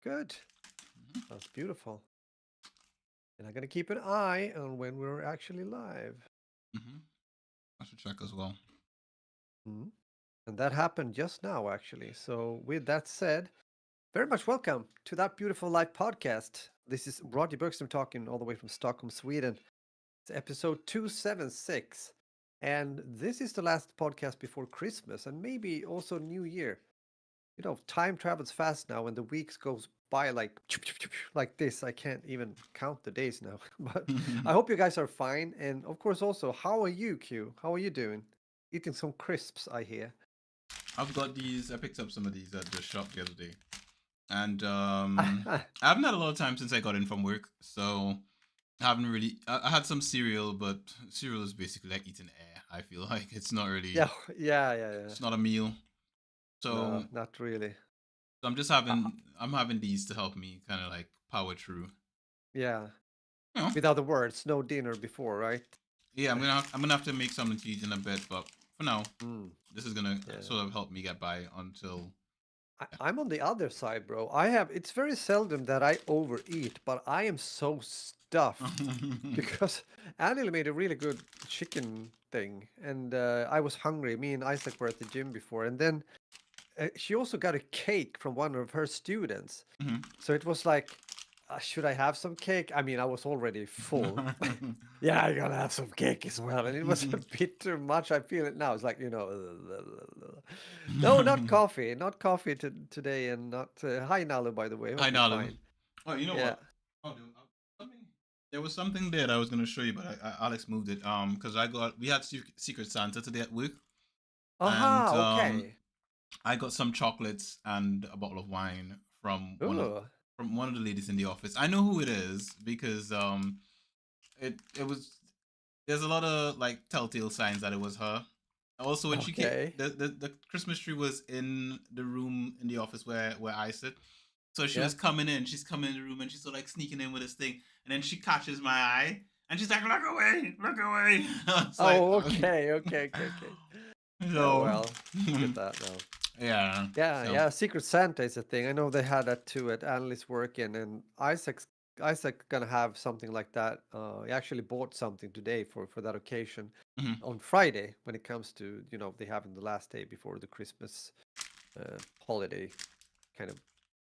Good. Mhm. That's beautiful. And I'm gonna keep an eye on when we're actually live. Mhm. I should check as well. Mhm. And that happened just now, actually. So, with that said, very much welcome to that beautiful live podcast. This is Roger Bergström talking all the way from Stockholm, Sweden. It's episode 276. And this is the last podcast before Christmas and maybe also New Year. You know, time travels fast now and the weeks goes by like this. I can't even count the days now. But I hope you guys are fine. And of course, also, how are you, Q? How are you doing? Eating some crisps, I hear. I've got these. I picked up some of these at the shop the other day, and I haven't had a lot of time since I got in from work, so I haven't really. I had some cereal, but cereal is basically like eating air. I feel like it's not really. Yeah, yeah. It's not a meal. So, No, not really. so I'm just Uh, having. I'm having these to help me kind of like power through. yeah. You know, With other words, no dinner before, right? yeah. I'm gonna have to make something to eat in a bit, but for now, Mm, this is gonna yeah. sort of help me get by until. I'm on the other side, bro. It's very seldom that I overeat, but I am so stuffed because Annie made a really good chicken thing, and I was hungry. Me and Isaac were at the gym before, and then she also got a cake from one of her students. So it was like, should I have some cake? I mean, I was already full. Yeah, I gotta have some cake as well. And it was a bit too much. I feel it now. It's like, no, not coffee. Not coffee today. And not. Hi, Nalu, by the way. Hi, Hope you're Nalu. fine. Oh, you know Yeah. what? Oh, something. There was something there that I was gonna show you, but Alex moved it. Because we had Secret Santa today at work, and Aha, okay. I got some chocolates and a bottle of wine Oh, from one of the ladies in the office. I know who it is because it was there's a lot of like telltale signs that it was her. Also, when she came, okay. the Christmas tree was in the room in the office where I sit. So she Yeah. was coming in. She's coming in the room and she's sort of like sneaking in with this thing, and then she catches my eye and she's like, "Look away, look away!" It's like, Oh, okay. Oh, so well. Look at that now. yeah, Yeah, so yeah. Secret Santa is a thing. I know they had that too at Annalise working, and Isaac gonna have something like that. He actually bought something today for that occasion mhm, on Friday when it comes to they having the last day before the Christmas holiday kind of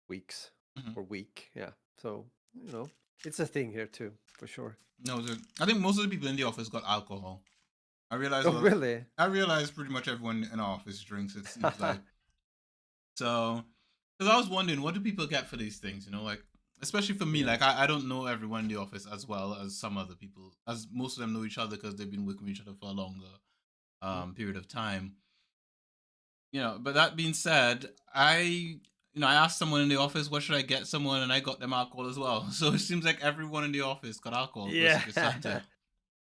weeks mhm. or week. Yeah, so it's a thing here too for sure. No, I think most of the people in the office got alcohol. I realized Oh, really? I realized pretty much everyone in our office drinks. It seems like so. Because I was wondering, what do people get for these things? You know, like especially for me, Yeah. like I don't know everyone in the office as well as some other people, as most of them know each other because they've been working with each other for a longer Mm. period of time. But that being said, I asked someone in the office what should I get someone, and I got them alcohol as well. So it seems like everyone in the office got alcohol for Yeah. Secret Santa.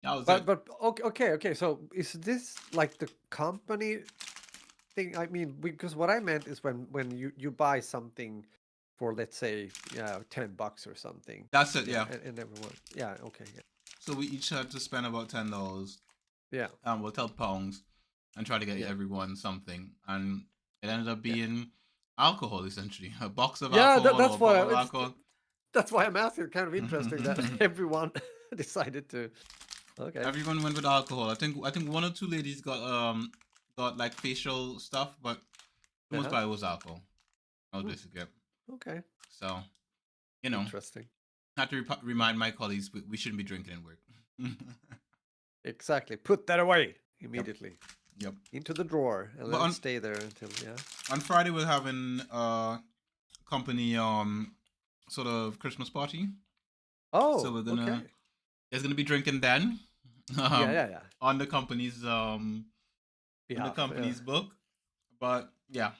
That was it. But okay. So is this like the company thing? I mean, because what I meant is when you buy something for, let's say, yeah, $10 or something. That's it. Yeah, Yeah. and everyone. Yeah, okay, So we each had to spend about $10. yeah, We'll tell pounds and try to get yeah, everyone something, and it ended up yeah, being alcohol essentially, a box of yeah. alcohol or That's a why bottle of alcohol. that's why I'm asking. Kind of interesting that everyone decided to. Okay. Everyone went with alcohol. I think one or two ladies got like facial stuff, but for the most Uh-huh. part it was alcohol. I was Hmm. basically it. Okay. So you know, Interesting. had to remind my colleagues we shouldn't be drinking in work. Exactly. Put that away Yep, immediately yep. into the drawer and But let it stay there until yeah. on Friday we're having company sort of Christmas party. So Oh, okay. there's gonna be drinking then, Yeah, um yeah, yeah. on the company's Behalf. Yeah. book. But yeah,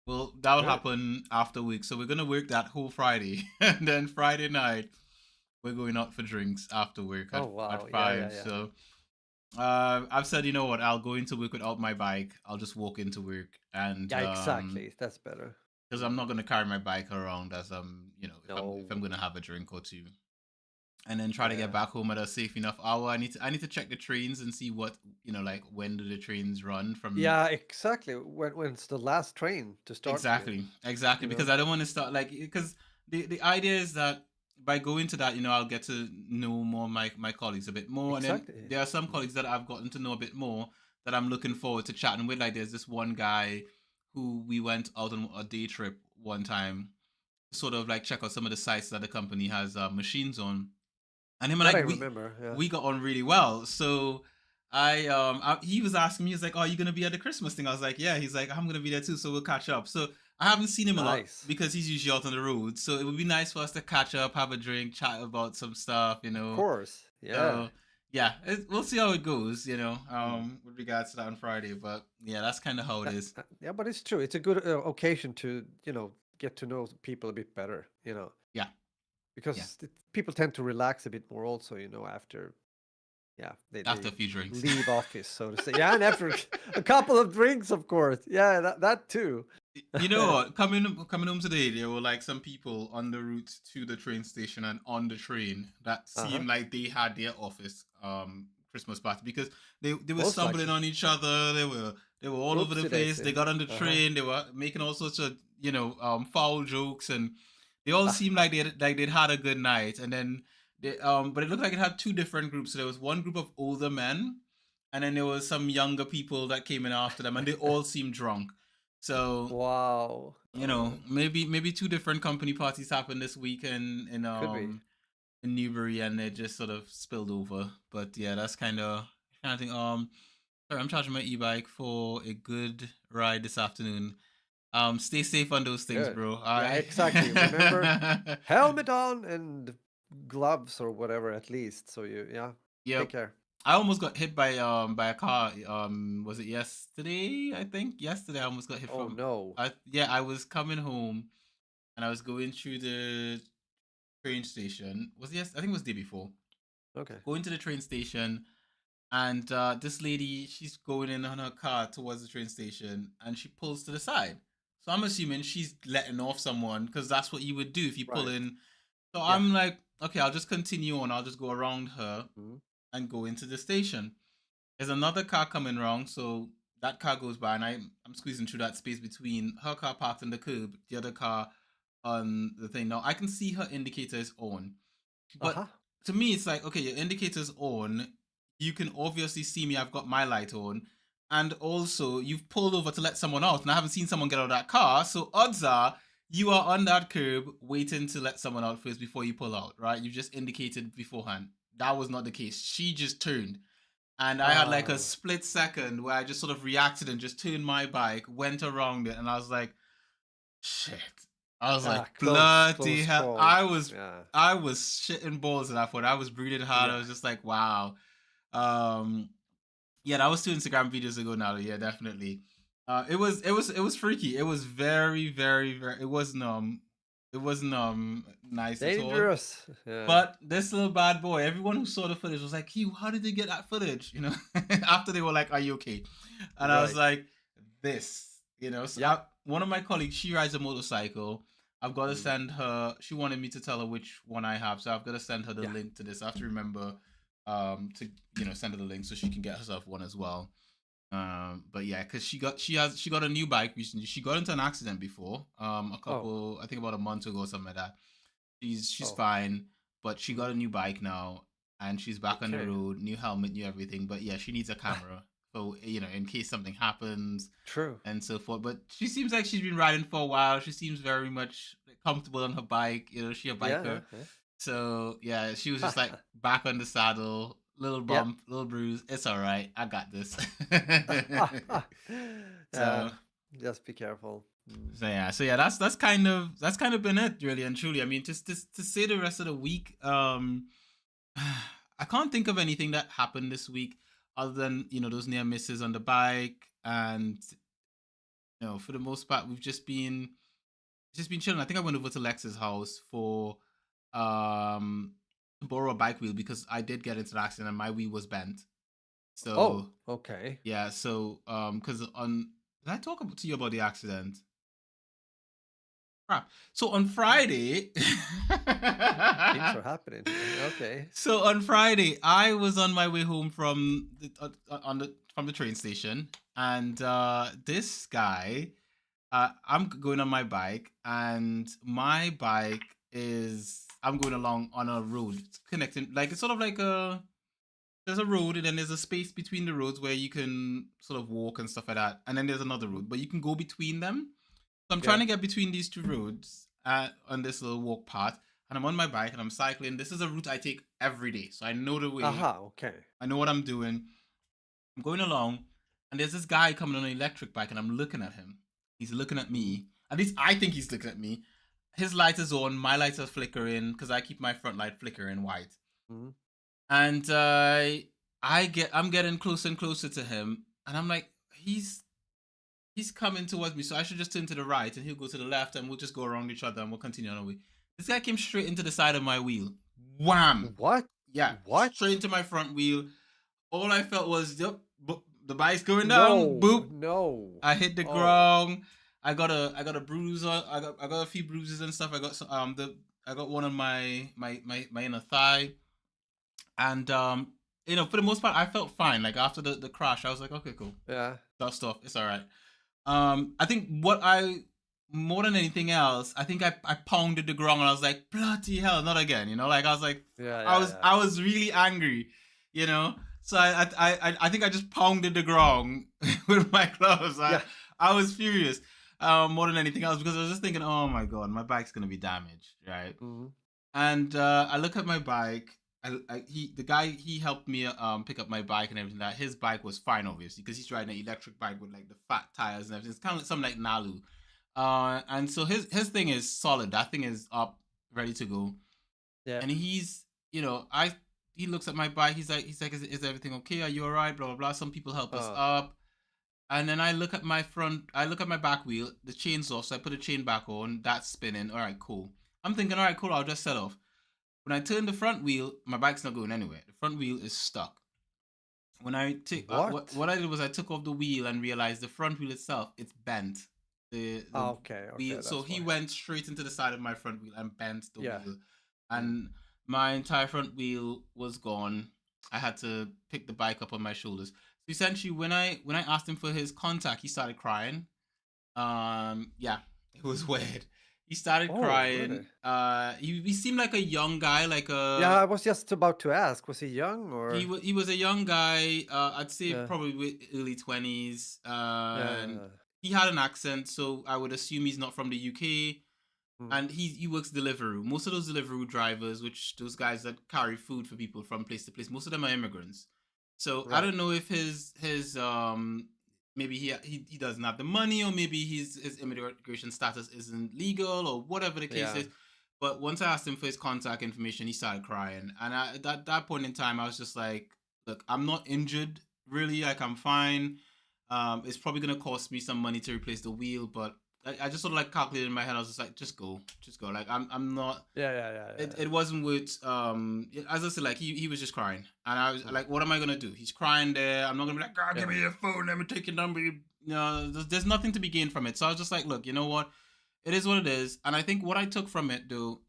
well that will Good. happen after week. So we're gonna work that whole Friday, and then Friday night we're going out for drinks after work Oh, at wow. Yeah, yeah, 5. yeah. So I've said, you know what, I'll go into work without my bike. I'll just walk into work, and Yeah, exactly. That's better. because I'm Mm. not gonna carry my bike around as if I'm No. gonna have a drink or two, and then try to get Yeah. back home at a safe enough hour. I need to check the trains and see what like when do the trains run from. Yeah, exactly. When's the last train to start again? Exactly, You because know? I don't want to start like because the idea is that by going to that, I'll get to know more my colleagues a bit more, and then Exactly. there are some Mhm. colleagues that I've gotten to know a bit more that I'm looking forward to chatting with. Like there's this one guy who we went out on a day trip one time, sort of like check out some of the sites that the company has machines on, and him and That I like remember. Yeah. we got on really well. So he was asking me, he's like, "Oh, are you gonna be at the Christmas thing?" I was like, "Yeah." He's like, "I'm gonna be there too, so we'll catch up." So I haven't seen him a lot Nice. because he's usually out on the road. So it would be nice for us to catch up, have a drink, chat about some stuff, Of course. Yeah. So yeah, we'll see how it goes, Mm. with regards to that on Friday. But yeah, that's kind of how it is. Yeah, but it's true. It's a good occasion to, get to know people a bit better, Yeah, yeah. because people tend to relax a bit more also, after, yeah, After they a few drinks. leave office, so to say. Yeah, and after a couple of drinks, of course. Yeah, that too. You know what? Coming home today, there were like some people on the route to the train station and on the train that Uh-huh. seemed like they had their office Christmas party because they were Most stumbling likely. on each other. They were all over the Oopsie place. They daisy. got on the Uh-huh. train. They were making all sorts of foul jokes, and they all seemed like they'd had a good night. And then but it looked like it had two different groups. So there was one group of older men, and then there was some younger people that came in after them, and they all seemed drunk. So Wow. Oh, maybe two different company parties happened this weekend could be. in Newbury, and it just sort of spilled over. But yeah, that's kind of thing. Sorry, I'm charging my e-bike for a good ride this afternoon. Stay safe on those things, Good. bro. All Yeah, right. exactly. Remember, helmet on and gloves or whatever at least. So yeah, take Yep. care. I almost got hit by a car. Was it yesterday? I think yesterday I almost got hit Oh from. no. I was coming home and I was going through the train station. Was it yes? I think it was the day before. Okay. Going to the train station, and this lady, she's going in on her car towards the train station, and she pulls to the side. So I'm assuming she's letting off someone because that's what you would do if you pull Right. in. So Yeah. I'm like, okay, I'll just continue on. I'll just go around her Mhm. and go into the station. There's another car coming wrong, so that car goes by, and I'm squeezing through that space between her car parked on the curb, the other car on the thing. Now I can see her indicator is on, but Uh-huh. to me it's like, okay, your indicator's on. You can obviously see me. I've got my light on, and also you've pulled over to let someone out, and I haven't seen someone get out of that car. So odds are you are on that curb waiting to let someone out first before you pull out, right? You just indicated beforehand. That was not the case. She just turned. And I had like a Ah, split second where I just sort of reacted and just turned my bike, went around it, and I was like, shit. I was like, bloody close hell. call. Yeah. I was shitting balls at that point. I was breathing hard. I Yeah. was just like, wow. Um yeah, that was 2 Instagram videos ago now. Yeah, definitely. It was freaky. It was very, very, very it wasn't nice at all. Dangerous. Yeah. But this little bad boy, everyone who saw the footage was like, Hugh, how did they get that footage? After they were like, are you okay? And I was Right. like, So Yeah. one of my colleagues, she rides a motorcycle. I've got to Mm. send her, she wanted me to tell her which one I have. So I've got to send her the Yeah. link to this. I have to remember to send her the link so she can get herself one as well. But yeah, because she got a new bike recently. She got into an accident before, Oh. I think about a month ago or something like that. She's Oh. fine, but she Mhm. got a new bike now, and she's back on the Okay. road, new helmet, new everything. But yeah, she needs a camera, so in case something happens True. and so forth. But she seems like she's been riding for a while. She seems very much comfortable on her bike. She a Yeah. biker, so yeah, she was just like Yeah. back on the saddle, little Yeah. bump, little bruise. It's all right. I got this. Yeah. so Just be careful. Mm. so yeah, that's kind of been it, really and truly. I mean, just to say the rest of the week, I can't think of anything that happened this week other than those near misses on the bike, and for the most part, we've just been chilling. I think I went over to Lex's house for um to borrow a bike wheel because I did get into an accident and my wheel was bent. Oh, So okay. yeah, so because on did I talk to you about the accident? Crap. So on Friday, Things are happening here. Okay. so on Friday, I was on my way home from the train station, and this guy, I'm going on my bike, and my bike is I'm going along on a road. It's connecting, like it's sort of like there's a road and then there's a space between the roads where you can sort of walk and stuff like that. And then there's another road, but you can go between them. So I'm trying Yeah. to get between these two roads on this little walk path. And I'm on my bike and I'm cycling. This is a route I take every day. So I know the way. Aha. Okay. I know what I'm doing. I'm going along. And there's this guy coming on an electric bike and I'm looking at him. He's looking at Mm-hmm. me. At least I think he's looking at me. His light is on. My lights are flickering because I keep my front light flickering white. Mm-hmm. And I'm getting closer and closer to him. And I'm like, he's coming towards me, so I should just turn to the right and he'll go to the left and we'll just go around each other and we'll continue on our way. This guy came straight into the side of my wheel. Wham! What? Yeah, What? straight into my front wheel. All I felt was, yep, the bike's going down. No. Boop! No. I hit the Oh. ground. I got a bruise on. I got a few bruises and stuff. I got one on my inner thigh, and for the most part, I felt fine. Like after the crash, I was like, okay, cool, Yeah. dust off, it's all right. I think what I more than anything else, I think I pounded the ground and I was like, bloody hell, not again. Like I was like, Yeah. I Yeah. was Yeah. I was really angry, you know. So I think I just pounded the ground with my gloves. Yeah. I was furious, more than anything else because I was just thinking, oh my god, my bike's gonna be damaged, right? Mm-hmm. And I look at my bike. The guy he helped me pick up my bike and everything. That his bike was fine, obviously, because he's riding an electric bike with like the fat tires and everything. It's kind of like something like Nalu, and so his thing is solid. That thing is up, ready to go. Yeah. And he's I he looks at my bike. He's like, is everything okay? Are you alright? Blah blah blah. Some people help us up. And then I look at my back wheel. The chain's off, so I put the chain back on. That's spinning. All right, cool. I'm thinking, all right, cool. I'll just set off. When I turn the front wheel, my bike's not going anywhere. The front wheel is stuck. When I take What? what I did was I took off the wheel and realized the front wheel itself it's bent. The Okay. Okay. wheel, so That's he why. went straight into the side of my front wheel and bent the Yeah. wheel, Mm. and my entire front wheel was gone. I had to pick the bike up on my shoulders. So essentially, when I asked him for his contact, he started crying. Yeah, it was weird. He started Oh, crying. really? He seemed like a young guy, like Yeah. a I was just about to ask. Was he young or? he was a young guy. I'd say Yeah. probably early 20s. And Yeah. he had an accent, so I would assume he's not from the UK. Mm. And he works Deliveroo. Most of those Deliveroo drivers, which those guys that carry food for people from place to place, most of them are immigrants. So I Right. don't know if his maybe he doesn't have the money, or maybe his immigration status isn't legal, or whatever the case Yeah. is. But once I asked him for his contact information, he started crying, and at that point in time, I was just like, "Look, I'm not injured, really. Like I'm fine. It's probably gonna cost me some money to replace the wheel, but I just sort of like calculated in my head. I was just like, just go. Like I'm not. Yeah. Yeah. Yeah. Yeah. It wasn't with as I said, like he was just crying, and I was Mm. like, what am I gonna do? He's crying there. I'm not gonna be like, God, give Yeah. me your phone. Let me take your number. There's nothing to be gained from it. So I was just like, look, you know what? It is what it is. And I think what I took from it though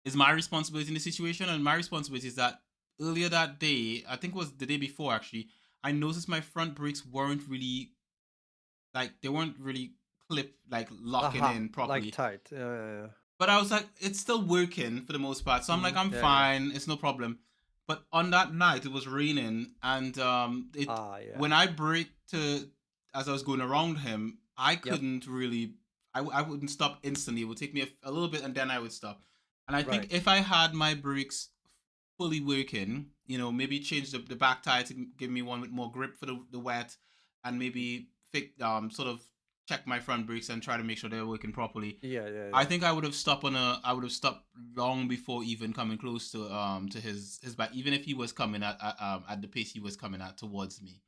is my responsibility in the situation, and my responsibility is that earlier that day, I think it was the day before actually, I noticed my front brakes weren't really they weren't really like locking Aha. in Like properly. tight. Yeah. Yeah. Yeah. But I was like, it's still working for the most part. So I'm like, Mm. I'm Yeah. Yeah. fine. It's no problem. But on that night, it was raining, and it Ah. Yeah. when I braked to as I was going around him, I Yep. couldn't really. I wouldn't stop instantly. It would take me a little bit, and then I would stop. And I think Right. if I had my brakes fully working, maybe change the back tire to give me one with more grip for the wet, and maybe sort of check my front brakes and try to make sure they're working properly. Yeah. Yeah. I Yeah. think I would have stopped long before even coming close to his back, even if he was coming at the pace he was coming at towards me.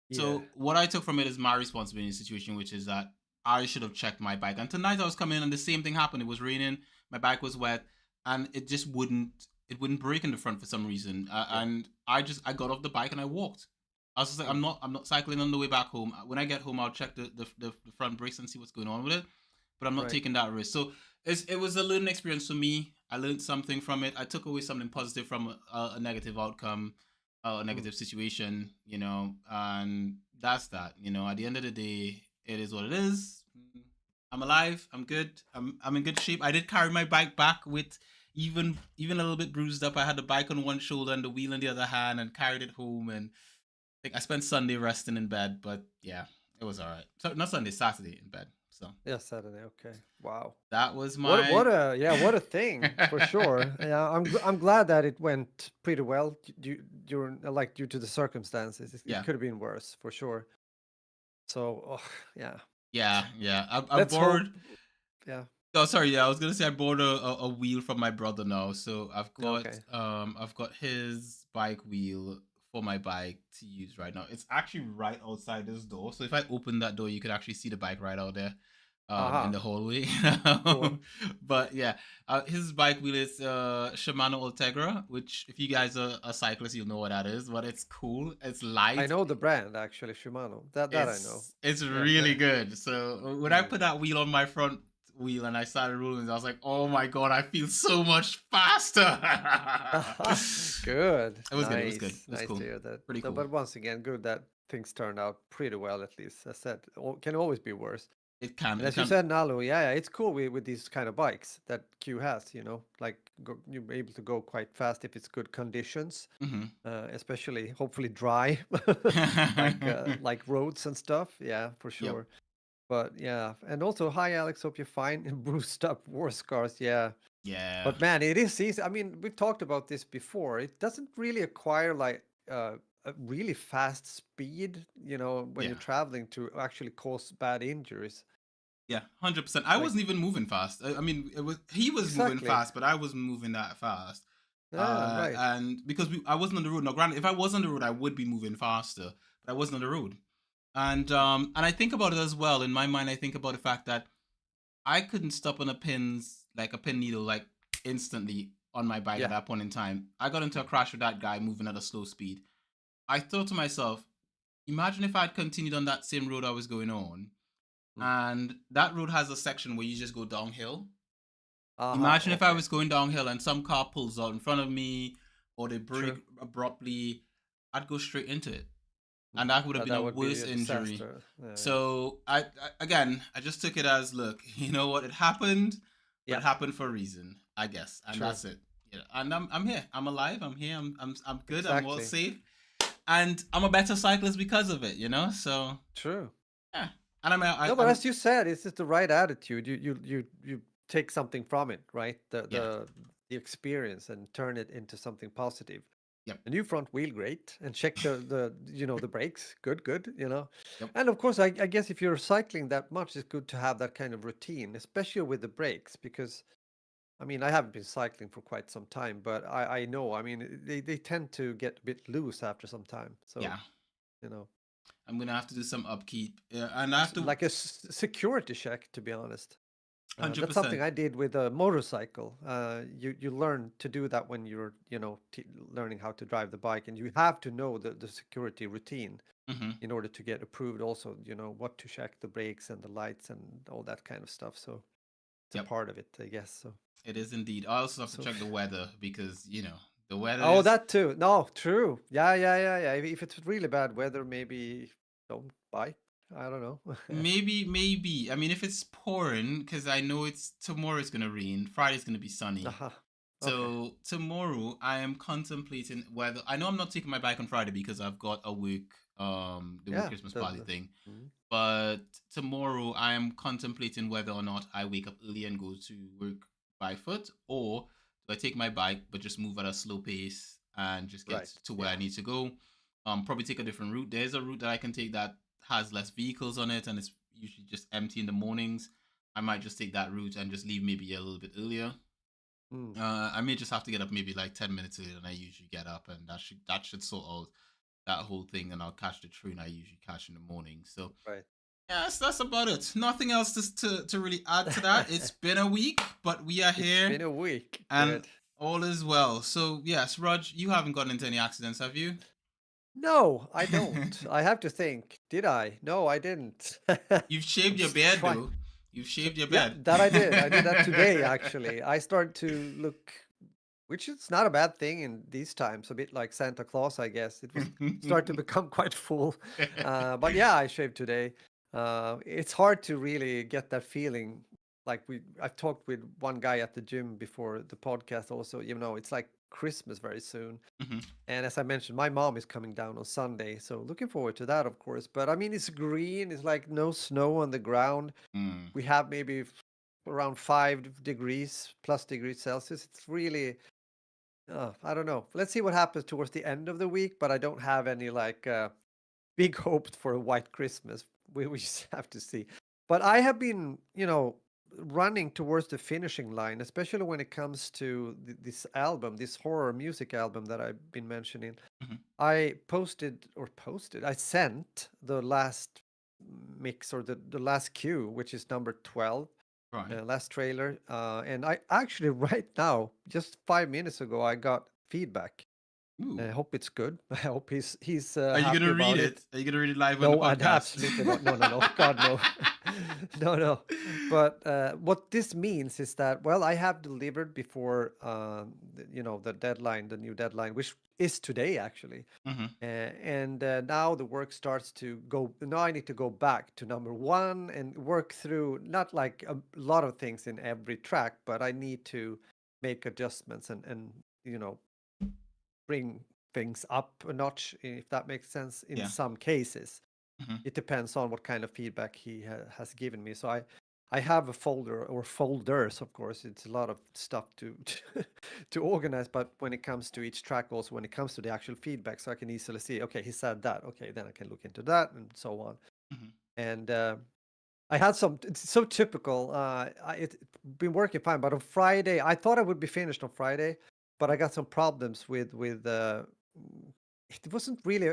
Yeah. So what I took from it is my responsibility in the situation, which is that I should have checked my bike. And tonight I was coming and the same thing happened. It was raining, my bike was wet, and it wouldn't break in the front for some reason. Yeah. And I got off the bike and I walked. I was just like, Mm. I'm not cycling on the way back home. When I get home, I'll check the front brakes and see what's going on with it. But I'm not Right. taking that risk. So it was a learning experience for me. I learned something from it. I took away something positive from a negative outcome, a Mm. negative situation, and that's that. At the end of the day, it is what it is. I'm alive. I'm good. I'm in good shape. I did carry my bike back with even a little bit bruised up. I had the bike on one shoulder and the wheel in the other hand, and carried it home. And I think I spent Sunday resting in bed, but yeah, it was all right. So not Sunday, Saturday in bed. So Yeah, Saturday. Okay. Wow. that was What my. a yeah, what a thing for sure. Yeah, I'm glad that it went pretty well due to the circumstances. It Yeah, could have been worse for sure. So, oh, yeah. yeah. I Let's hope. borrowed. Yeah. Oh, sorry. Yeah, I was gonna say I borrowed a wheel from my brother now. So Okay. I've got his bike wheel for my bike to use right now. It's actually right outside this door. So if I open that door, you could actually see the bike right out there, in Aha. the hallway. Cool. But yeah, his bike wheel is Shimano Ultegra, which if you guys are a cyclist, you'll know what that is. But it's cool. It's I light. know the brand actually, Shimano. That I know. It's Yeah. really good. So when I Mm. put that wheel on my front wheel and I started rolling, I was like, "Oh my god, I feel so much faster." Good. It was good. It was good. Nice. It was Nice cool. to hear that. Pretty No, cool. but once again, good that things turned out pretty well at least. As I said, can always be worse. It can. And It as you can. said, Nalu, yeah, it's cool with these kind of bikes that Q has, like you're able to go quite fast if it's good conditions, Hmm. especially hopefully dry, like roads and stuff. Yeah, for Yep. sure. But yeah, and also, hi Alex, hope you're fine. Bruised up war scars, yeah. Yeah. But man, it is easy. I mean, we've talked about this before. It doesn't really acquire like a really fast speed, when you're Yeah. traveling to actually cause bad injuries. Yeah. 100%. I Like wasn't even moving fast. I mean, it was he was moving exactly. fast, but I wasn't moving that fast. Yeah, right. And because I wasn't on the road. Now, granted, if I was on the road, I would be moving faster, but I wasn't on the road. And I think about it as well. In my mind, I think about the fact that I couldn't stop on a pin needle, like instantly on my bike at Yeah. that point in time. I got into a crash with that guy moving at a slow speed. I thought to myself, imagine if I'd continued on that same road I was going on, Mm. and that road has a section where you just go downhill. Aha, Imagine if I okay. was going downhill and some car pulls out in front of me, or they True. brake abruptly, I'd go straight into it, and Mm. that would have been That a would be worse a injury. disaster. Yeah. So I just took it as, look, you know what, it happened, but Yeah, it happened for a reason, I guess, and true. that's it. Yeah, and I'm here. I'm alive. I'm here. I'm good. I'm well Exactly. safe, and I'm a better cyclist because of it. So True. yeah. And No, but as you said, it's just the right attitude. You take something from it, right? The yeah. the the experience and turn it into something positive. Yep. A new front wheel, great, and check the brakes, good. Yep. And of course, I guess if you're cycling that much, it's good to have that kind of routine, especially with the brakes, because I mean I haven't been cycling for quite some time, but I know, I mean they tend to get a bit loose after some time, so Yeah. you know, I'm gonna have to do some upkeep, and I have to like a security check, to be honest. hundred That's something percent. I did with a motorcycle. You learn to do that when you're learning how to drive the bike, and you have to know the security routine Mm-hmm. in order to get approved. Also, what to check the brakes and the lights and all that kind of stuff. So it's a Yep. part of it, I guess. So It is indeed. I also have to so check the weather because the weather oh, is that too. No, true. Yeah. If it's really bad weather, maybe don't buy. I don't know. maybe. I mean, if it's pouring, because I know it's tomorrow. It's gonna rain. Friday's gonna be sunny. Aha. Okay. So tomorrow I am contemplating whether I know I'm not taking my bike on Friday because I've got a work the work Yeah. Christmas party thing. Mhm. But tomorrow I am contemplating whether or not I wake up early and go to work by foot, or do I take my bike but just move at a slow pace and just get Right. to where I Yeah. need to go. Probably take a different route. There's a route that I can take that has less vehicles on it and it's usually just empty in the mornings. I might just take that route and just leave maybe a little bit earlier. Mm. I may just have to get up maybe like 10 minutes earlier than I usually get up, and that should sort out that whole thing, and I'll catch the train I usually catch in the morning. So Right. yes, that's about it. Nothing else to really add to that. It's been a week, but we are It's here been a week. and Good. all is well. So yes, Raj, you haven't gotten into any accidents, have you? No, I don't. I have to think. Did I? No, I didn't. You've I'm shaved your just beard trying. though. You've shaved your Yeah, beard. that I did. I did that today, actually. I started to look, which is not a bad thing in these times, a bit like Santa Claus, I guess. It was started to become quite full. But yeah, I shaved today. It's hard to really get that feeling. Like I've talked with one guy at the gym before the podcast also, it's like Christmas very soon. Hmm. And as I mentioned, my mom is coming down on Sunday, so looking forward to that, of course. But I mean, it's green, it's like no snow on the ground. Mm. We have maybe around 5 degrees plus degrees Celsius. It's really, I don't know. Let's see what happens towards the end of the week, but I don't have any like big hopes for a white Christmas. We just have to see. But I have been, running towards the finishing line, especially when it comes to this album, this horror music album that I've been mentioning. Hmm. I sent the last mix or the last cue, which is number 12, Right. last trailer. And I actually, right now, just 5 minutes ago, I got feedback. I Ooh. hope it's good. I hope he's Are you happy gonna read about it. it? Are you gonna read it live on the No, and podcast? absolutely not. No, no, no. God, no. No, no. But what this means is that, well, I have delivered before, the deadline, the new deadline, which is today, actually. Hmm. And now the work starts to go. Now I need to go back to number one and work through not like a lot of things in every track, but I need to make adjustments and you know bring things up a notch, if that makes sense, in Yeah. some cases. Hmm. It depends on what kind of feedback he has given me. So I have a folder or folders, of course. It's a lot of stuff to to organize, but when it comes to each track, also when it comes to the actual feedback, so I can easily see, okay, he said that. Okay, then I can look into that and so on. Hmm. And I had some. It's so typical. It's been working fine, but on Friday, I thought I would be finished on Friday, but I got some problems with. It wasn't really.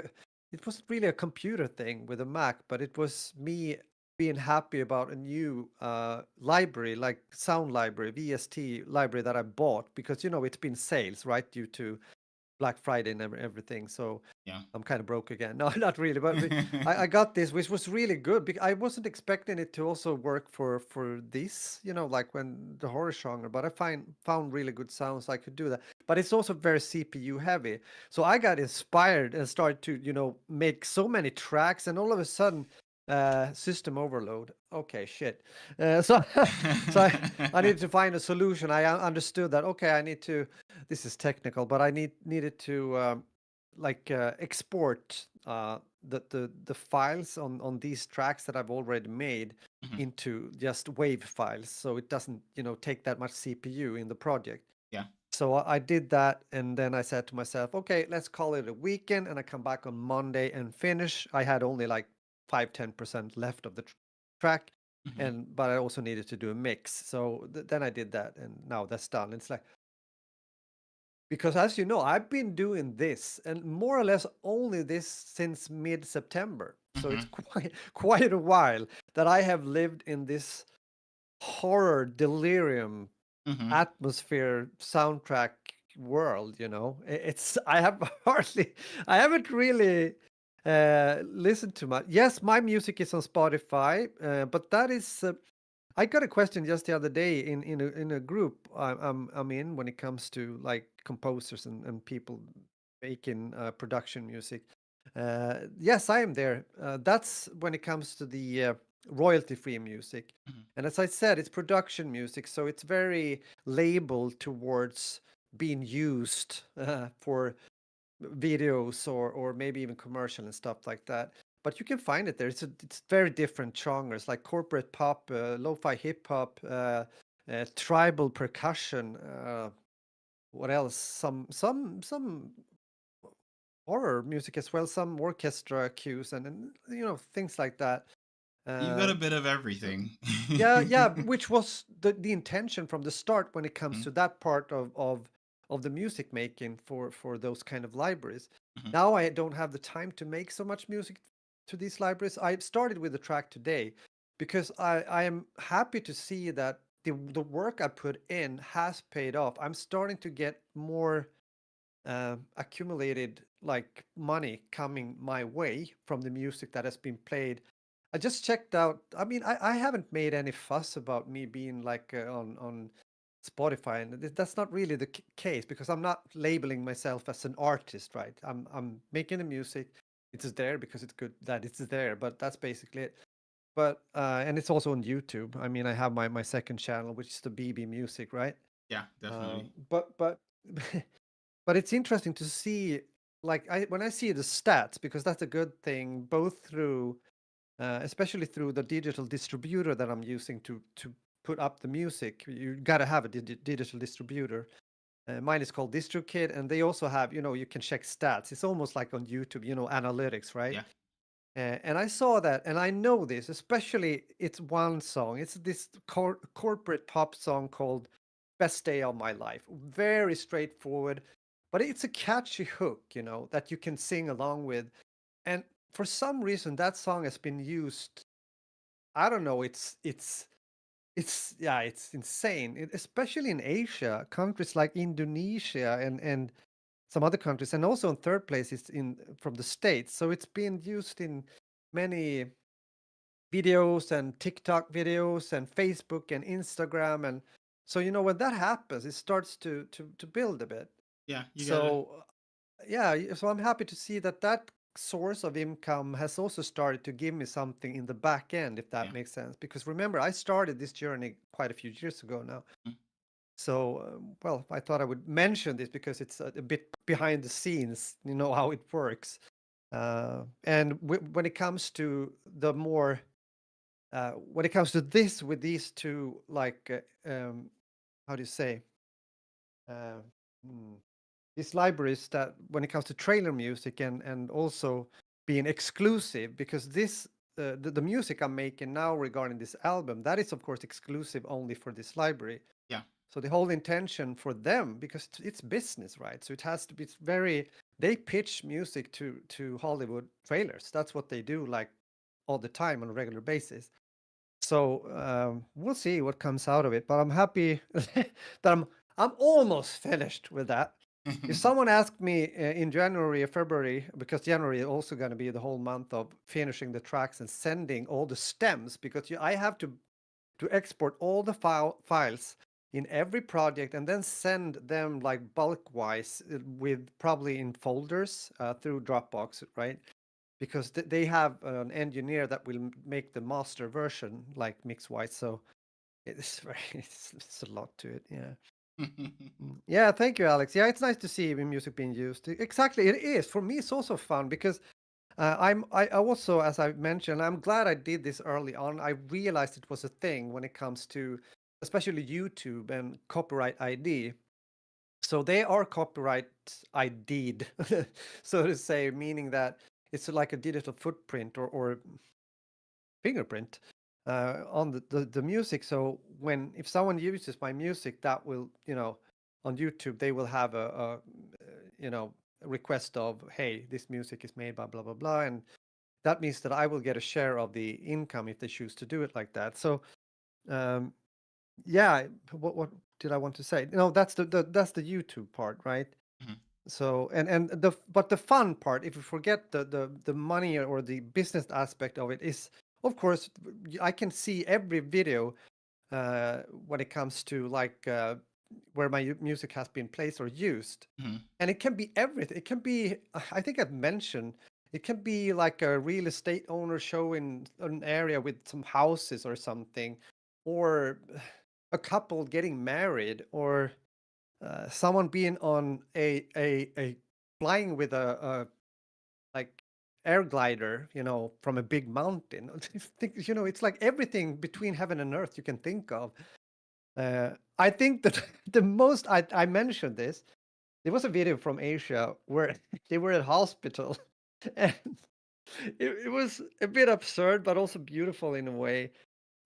It wasn't really a computer thing with a Mac, but it was me being happy about a new library, like sound library, VST library that I bought because it's been sales, right, due to Black Friday and everything. So Yeah. I'm kind of broke again. No, not really, but I got this, which was really good. Because I wasn't expecting it to also work for this, like when the horror genre. But I found really good sounds. I could do that. But it's also very CPU heavy. So I got inspired and started to, make so many tracks, and all of a sudden, system overload. Okay, shit. So so I needed to find a solution. I understood that. Okay, I need to. This is technical, but I needed to export the files on these tracks that I've already made Hmm. into just wave files, so it doesn't take that much CPU in the project. Yeah. So I did that, and then I said to myself, okay, let's call it a weekend, and I come back on Monday and finish. I had only like 5-10% left of the track, Hmm. but I also needed to do a mix. So then I did that, and now that's done. It's like, because as you know, I've been doing this and more or less only this since mid-September. So it's Hmm. quite a while that I have lived in this horror delirium Hmm. atmosphere soundtrack world. It's I have hardly I haven't really listened to much. Yes, my music is on Spotify, but that is I got a question just the other day in a group I'm in when it comes to like composers and people making production music. Yes, I am there. That's when it comes to the royalty-free music. Hmm. And as I said, it's production music, so it's very labeled towards being used for videos or maybe even commercial and stuff like that. But you can find it there. It's very different genres like corporate pop, lo-fi hip hop, tribal percussion. What else? Some horror music as well. Some orchestra cues and things like that. You've got Uh, a bit of so everything. yeah, yeah, which was the intention from the start when it comes Hmm. to that part of the music making for those kind of libraries. Hmm. Now I don't have the time to make so much music to these libraries. I started with the track today because I am happy to see that the work I put in has paid off. I'm starting to get more accumulated like money coming my way from the music that has been played. I just checked out. I mean, I haven't made any fuss about me being like on Spotify, and that's not really the case because I'm not labeling myself as an artist, right? I'm making the music. It's there because it's good that it's there, but that's basically it. and it's also on YouTube. I mean, I have my second channel, which is the BB Music, right? Yeah, definitely. But but it's interesting to see, like, when I see the stats, because that's a good thing, both through, especially through the digital distributor that I'm using to put up the music. You got to have a digital distributor. Mine is called DistroKid, and they also have, you can check stats. It's almost like on YouTube, analytics, right? Yeah. And I saw that, and I know this, especially it's one song. It's this corporate pop song called Best Day of My Life. Very straightforward, but it's a catchy hook, that you can sing along with. And for some reason, that song has been used. I don't know. It's yeah, it's insane. Especially in Asia, countries like Indonesia and some other countries, and also in third place is in from the States. So it's been used in many videos and TikTok videos and Facebook and Instagram. And so, when that happens, it starts to build a bit. Yeah, you get it. So yeah, so I'm happy to see that source of income has also started to give me something in the back end, if that Yeah. makes sense. Because remember, I started this journey quite a few years ago now. Mm. So, well, I thought I would mention this because it's a bit behind the scenes, how it works. And when it comes to the more, when it comes to this with these two, like, how do you say, uh, hmm, these libraries, that when it comes to trailer music and also being exclusive, because the music I'm making now regarding this album, that is of course exclusive only for this library. Yeah. So the whole intention for them, because it's business, right? So it has to be they pitch music to Hollywood trailers. That's what they do, like, all the time on a regular basis. So we'll see what comes out of it. But I'm happy that I'm almost finished with that. If someone asked me in January or February, because January is also going to be the whole month of finishing the tracks and sending all the stems, because I have to export all the files in every project and then send them like bulk wise, with probably in folders, through Dropbox, right? Because they have an engineer that will make the master version like mix wise. So it's very it's a lot to it. Yeah. Yeah, thank you, Alex. Yeah, it's nice to see music being used. Exactly, it is. For me, it's also fun because I also, as I mentioned, I'm glad I did this early on. I realized it was a thing when it comes to especially YouTube and copyright ID. So they are copyright ID'd, so to say, meaning that it's like a digital footprint or fingerprint on the music. So if someone uses my music, that will, on YouTube, they will have a request of, hey, this music is made by blah blah blah, and that means that I will get a share of the income if they choose to do it like that. So um, yeah, what did I want to say? No, that's the YouTube part, right? Mhm. So but the fun part, if you forget the money or the business aspect of it, is of course I can see every video when it comes to like where my music has been placed or used, Mhm. and it can be everything. It can be, I think I've mentioned, it can be like a real estate owner showing an area with some houses or something, or a couple getting married, or someone being on a flying with a like air glider, from a big mountain. It's like everything between heaven and earth you can think of. I think that the most I mentioned this. There was a video from Asia where they were at hospital, and it was a bit absurd, but also beautiful in a way.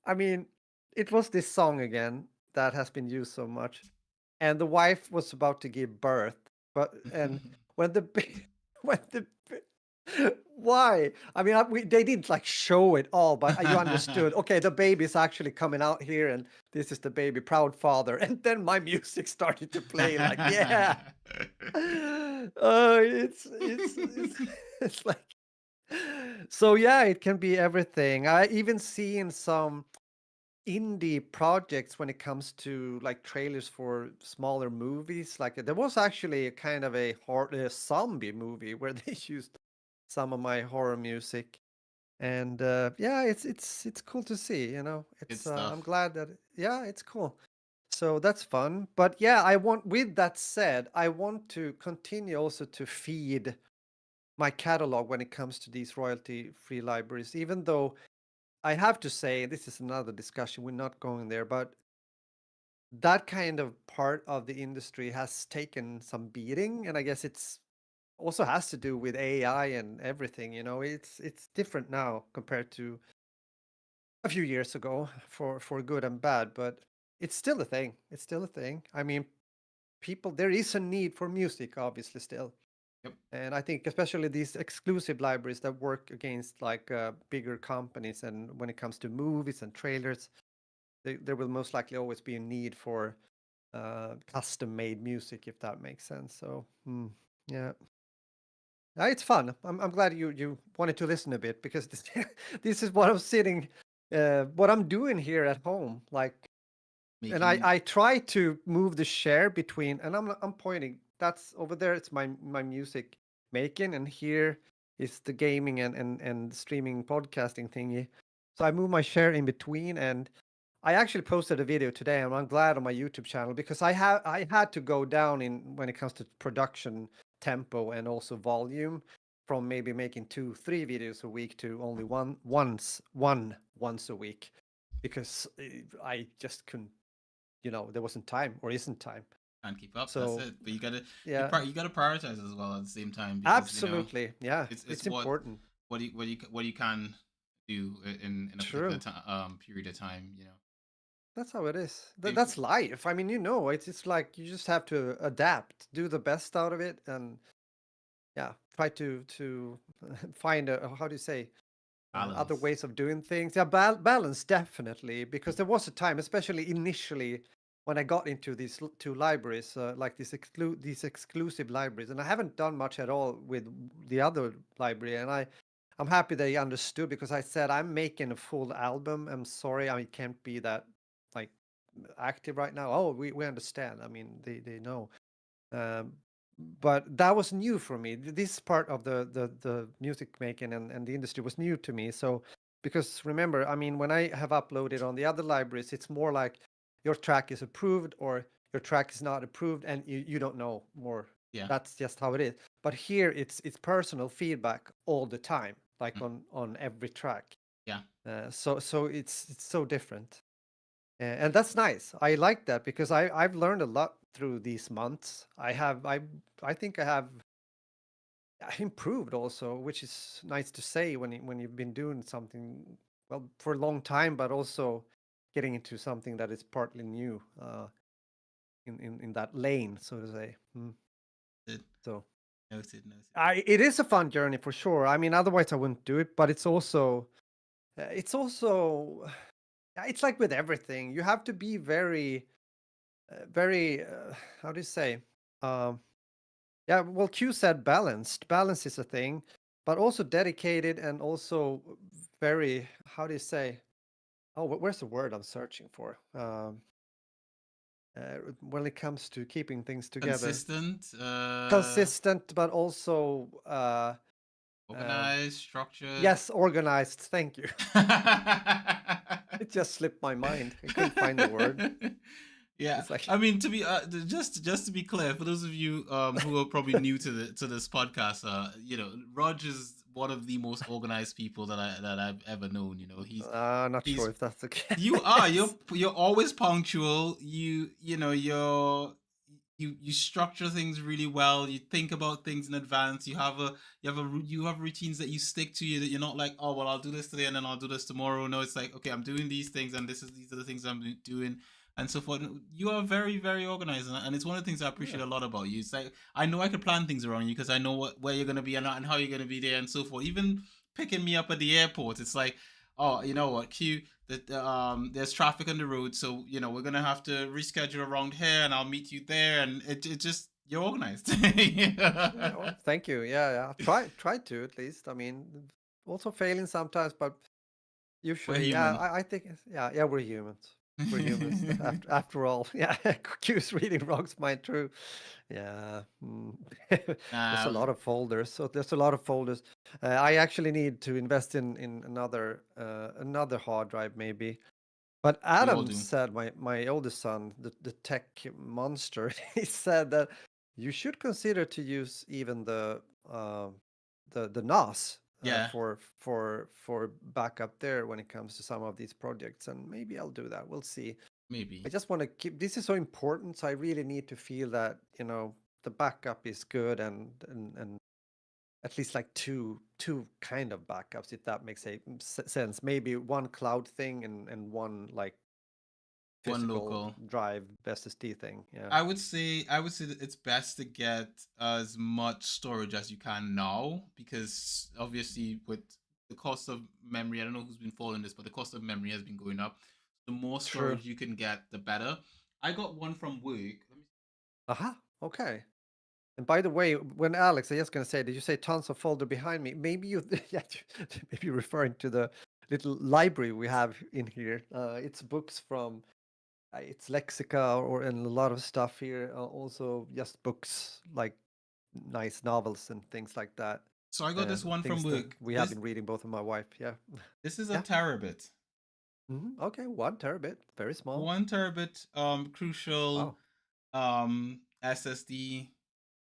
I mean, it was this song again that has been used so much, and the wife was about to give birth, and when the when why? I mean, they didn't like show it all, but you understood. Okay, the baby's actually coming out here, and this is the baby, proud father. And then my music started to play. Like, yeah, it's it's like, so. Yeah, it can be everything. I even seen some indie projects when it comes to like trailers for smaller movies. Like there was actually a kind of a zombie movie where they used some of my horror music. And yeah, it's cool to see. You know, Good it's I'm stuff. glad that yeah, it's cool. So that's fun. But yeah, I want. With that said, I want to continue also to feed my catalog when it comes to these royalty-free libraries. Even though I have to say, this is another discussion. We're not going there, but that kind of part of the industry has taken some beating, and I guess it's also has to do with AI and everything. You know, it's different now compared to a few years ago for good and bad, but it's still a thing. It's still a thing. I mean, people there is a need for music, obviously, still. Yep. And I think especially these exclusive libraries that work against like bigger companies, and when it comes to movies and trailers, there will most likely always be a need for custom-made music, if that makes sense. So, yeah. It's fun. I'm glad you wanted to listen a bit because this this is what I'm sitting, what I'm doing here at home. Like, and Making I try to move the share between, and I'm pointing. That's over there. It's my music making, and here is the gaming and streaming podcasting thingy. So I move my share in between, and I actually posted a video today, and I'm glad on my YouTube channel because I had to go down in when it comes to production tempo and also volume from maybe making 2 3 videos a week to only once a week because I just couldn't, you know, there wasn't time or isn't time. can't keep up. That's So it. But you gotta yeah, you gotta prioritize as well at the same time because absolutely, yeah, it's it's important. what you can do in a particular True. time period of time. That's how it is. If That's life. I mean, you know, it's like you just have to adapt, do the best out of it, and yeah, try to find a how do you say other balance. ways of doing things. Yeah, balance definitely, because there was a time, especially initially, when I got into these two libraries, like these exclusive libraries, and I haven't done much at all with the other library, and I'm happy they understood because I said I'm making a full album. I'm sorry, I can't be that like active right now. Oh, we understand. I mean, they know. Um, but that was new for me. This part of the music making and the industry was new to me. So because remember, I mean, when I have uploaded on the other libraries, it's more like your track is approved or your track is not approved, and you don't know more. Yeah. That's just how it is. But here, it's personal feedback all the time, like Mm. on every track. Yeah. So it's so different. And that's nice. I like that because I've learned a lot through these months. I think I have improved also, which is nice to say when you've been doing something well for a long time, but also getting into something that is partly new in that lane, so to say. Noted. So Noted. Noted. I it is a fun journey for sure. I mean, otherwise I wouldn't do it. But it's also it's like with everything. You have to be very how do you say um yeah, well, Q said balanced. Balance is a thing, but also dedicated and also very how do you say, oh, where's the word I'm searching for, when it comes to keeping things together, Consistent. consistent but also um Organized. Structured. yes, organized, thank you. It just slipped my mind, I couldn't find the word. Yeah, It's like I mean, to be just to be clear, for those of you who are probably new to this podcast, Rog is one of the most organized people that I've ever known. not sure He's if that's the you are case. you're always punctual. You structure things really well. You think about things in advance. You have routines that you stick to. That you're not like, oh well, I'll do this today and then I'll do this tomorrow. No, it's like, okay, I'm doing these things and these are the things I'm doing and so forth. You are very, very organized, and it's one of the things I Yeah. appreciate a lot about you. It's like I know I could plan things around you because I know where you're gonna be and how you're gonna be there and so forth. Even picking me up at the airport, it's like, oh, you know what, Q, that there's traffic on the road, so we're gonna have to reschedule around here, and I'll meet you there, and it just you're organized. Yeah, well, thank you. Yeah, yeah. Try to at least. I mean, also failing sometimes, but We're usually, yeah. human. I think, yeah, yeah. We're humans. We're humans after all. Yeah, Q's reading Rog's mind true. Yeah. There's a Nah, lot of folders. So there's a lot of folders. I actually need to invest in another hard drive maybe. But we all Adam do. said, my oldest son, the tech monster, he said that you should consider to use even the NAS Yeah, for backup there when it comes to some of these projects, and maybe I'll do that. We'll see. I maybe just want to keep this is so important, so I really need to feel that the backup is good and at least like two kind of backups, if that makes sense. Maybe one cloud thing and one like one physical local. drive SSD thing. Yeah. I would say that it's best to get as much storage as you can now, because obviously with the cost of memory, I don't know who's been following this, but the cost of memory has been going up. The more True. storage you can get, the better. I got one from work. Aha. Okay. And by the way, when Alex, I just gonna say, did you say tons of folder behind me? Maybe you, yeah, maybe referring to the little library we have in here. It's books from, it's Lexica and a lot of stuff here. Also, just books like nice novels and things like that. So I got this one from Things that work. we have This been reading, both of my wife. Yeah. this is a Yeah. terabit. Okay. 1 terabit. Very small. 1 terabit crucial Wow. SSD.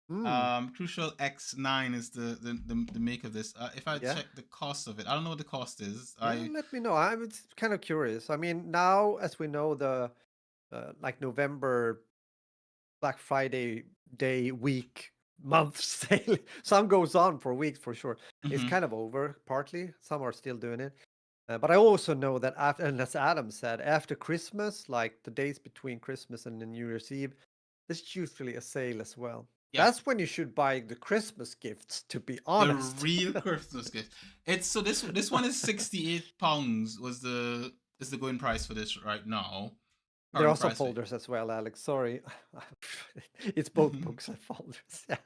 Hmm. Crucial X9 is the make of this. If I Yeah. check the cost of it, I don't know what the cost is. Yeah. I Let me know. I'm kind of curious. I mean, now as we know, the like November Black Friday day, week, month sale. Some goes on for weeks for sure. It's mhm. kind of over partly. Some are still doing it. But I also know that after, and as Adam said, after Christmas, like the days between Christmas and the New Year's Eve, there's usually a sale as well. Yeah, That's when you should buy the Christmas gifts, to be the honest. real Christmas gift. It's so this one is £68 was the going price for this right now. There are Current some price for folders as well, Alex. Sorry. It's both books and folders. Yeah.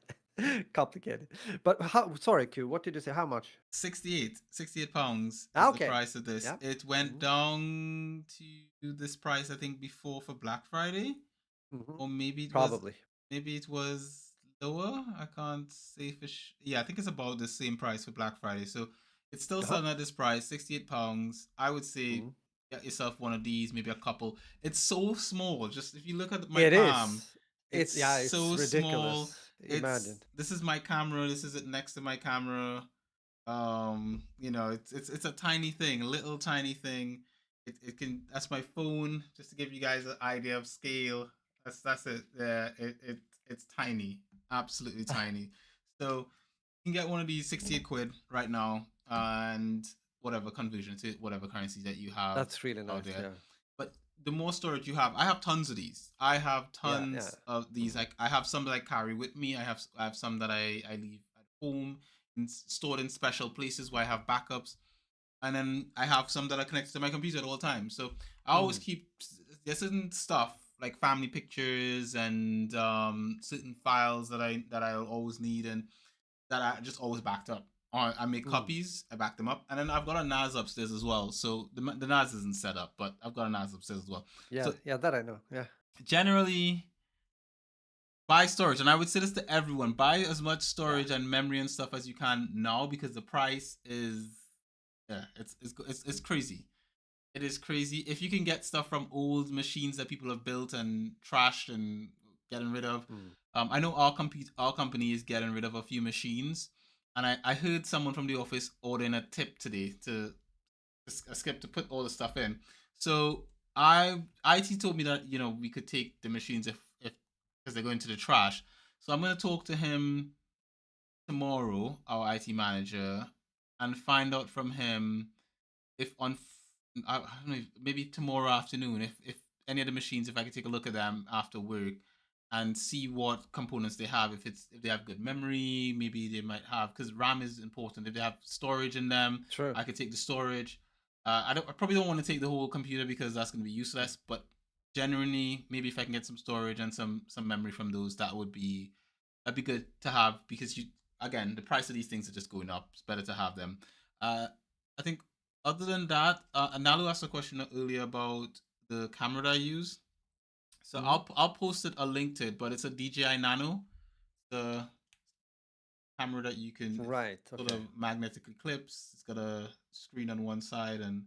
Complicated. But sorry, Q, what did you say? How much? 68 pounds Ah, is the okay. price of this. Yeah. It went Hmm. down to this price I think before for Black Friday, Hmm. or Probably. maybe it was lower. I can't say for yeah, I think it's about the same price for Black Friday. So it's still Uh-huh. selling at this price, £68. I would say Hmm. get yourself one of these, maybe a couple. It's so small. Just if you look at my It palm, is. it's Yeah, it's so small. ridiculous. Imagine. This is my camera. This is it next to my camera. It's a tiny thing, a little tiny thing. It can that's my phone, just to give you guys an idea of scale. That's it. Yeah, it's tiny, absolutely tiny. So you can get one of these 68 quid right now, and whatever conversion to whatever currency that you have That's really out nice. there. Yeah. But the more storage you have, I have tons of these. I have Yeah. Yeah. tons of these. Mm. Like I have some that I carry with me. I have some that I leave at home and stored in special places where I have backups. And then I have some that are connected to my computer at all times. So I always Mm. keep there's certain stuff like family pictures and certain files that I'll always need and that I just always backed up. I make Mm. copies, I back them up, and then I've got a NAS upstairs as well. So the NAS isn't set up, but I've got a NAS upstairs as well. Yeah. So Yeah. That I know. Yeah. generally, buy storage, and I would say this to everyone: buy as much Yeah. storage and memory and stuff as you can now, because the price is yeah, it's crazy. It is crazy. If you can get stuff from old machines that people have built and trashed and getting rid of, Mm. I know our company is getting rid of a few machines, and I heard someone from the office ordering a tip today to a skip to put all the stuff in. So IT told me that we could take the machines if because they're going to the trash. So I'm gonna talk to him tomorrow, our IT manager, and find out from him if I don't know, maybe tomorrow afternoon, if any of the machines, if I could take a look at them after work and see what components they have. If they have good memory, maybe they might have, because RAM is important. If they have storage in them, True. I could take the storage. I probably don't want to take the whole computer because that's going to be useless. But generally, maybe if I can get some storage and some memory from those, that'd be good to have, because you again, the price of these things are just going up. It's better to have them. I think other than that, Nalu asked a question earlier about the camera that I use. So Hmm. I'll post a link to it, but it's a DJI Nano, the camera that you can Right. sort Okay. of magnetically clips. It's got a screen on one side and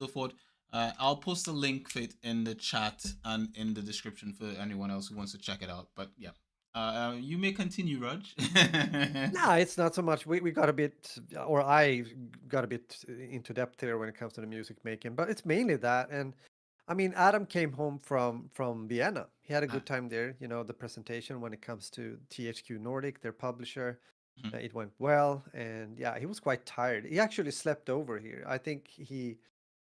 so forth. I'll post a link for it in the chat and in the description for anyone else who wants to check it out. But yeah, you may continue, Raj. No, it's not so much. We got a bit, or I got a bit into depth here when it comes to the music making, but it's mainly that. And I mean, Adam came home from Vienna. He had a good time there. You know, the presentation when it comes to THQ Nordic, their publisher, it went well. And yeah, he was quite tired. He actually slept over here. I think he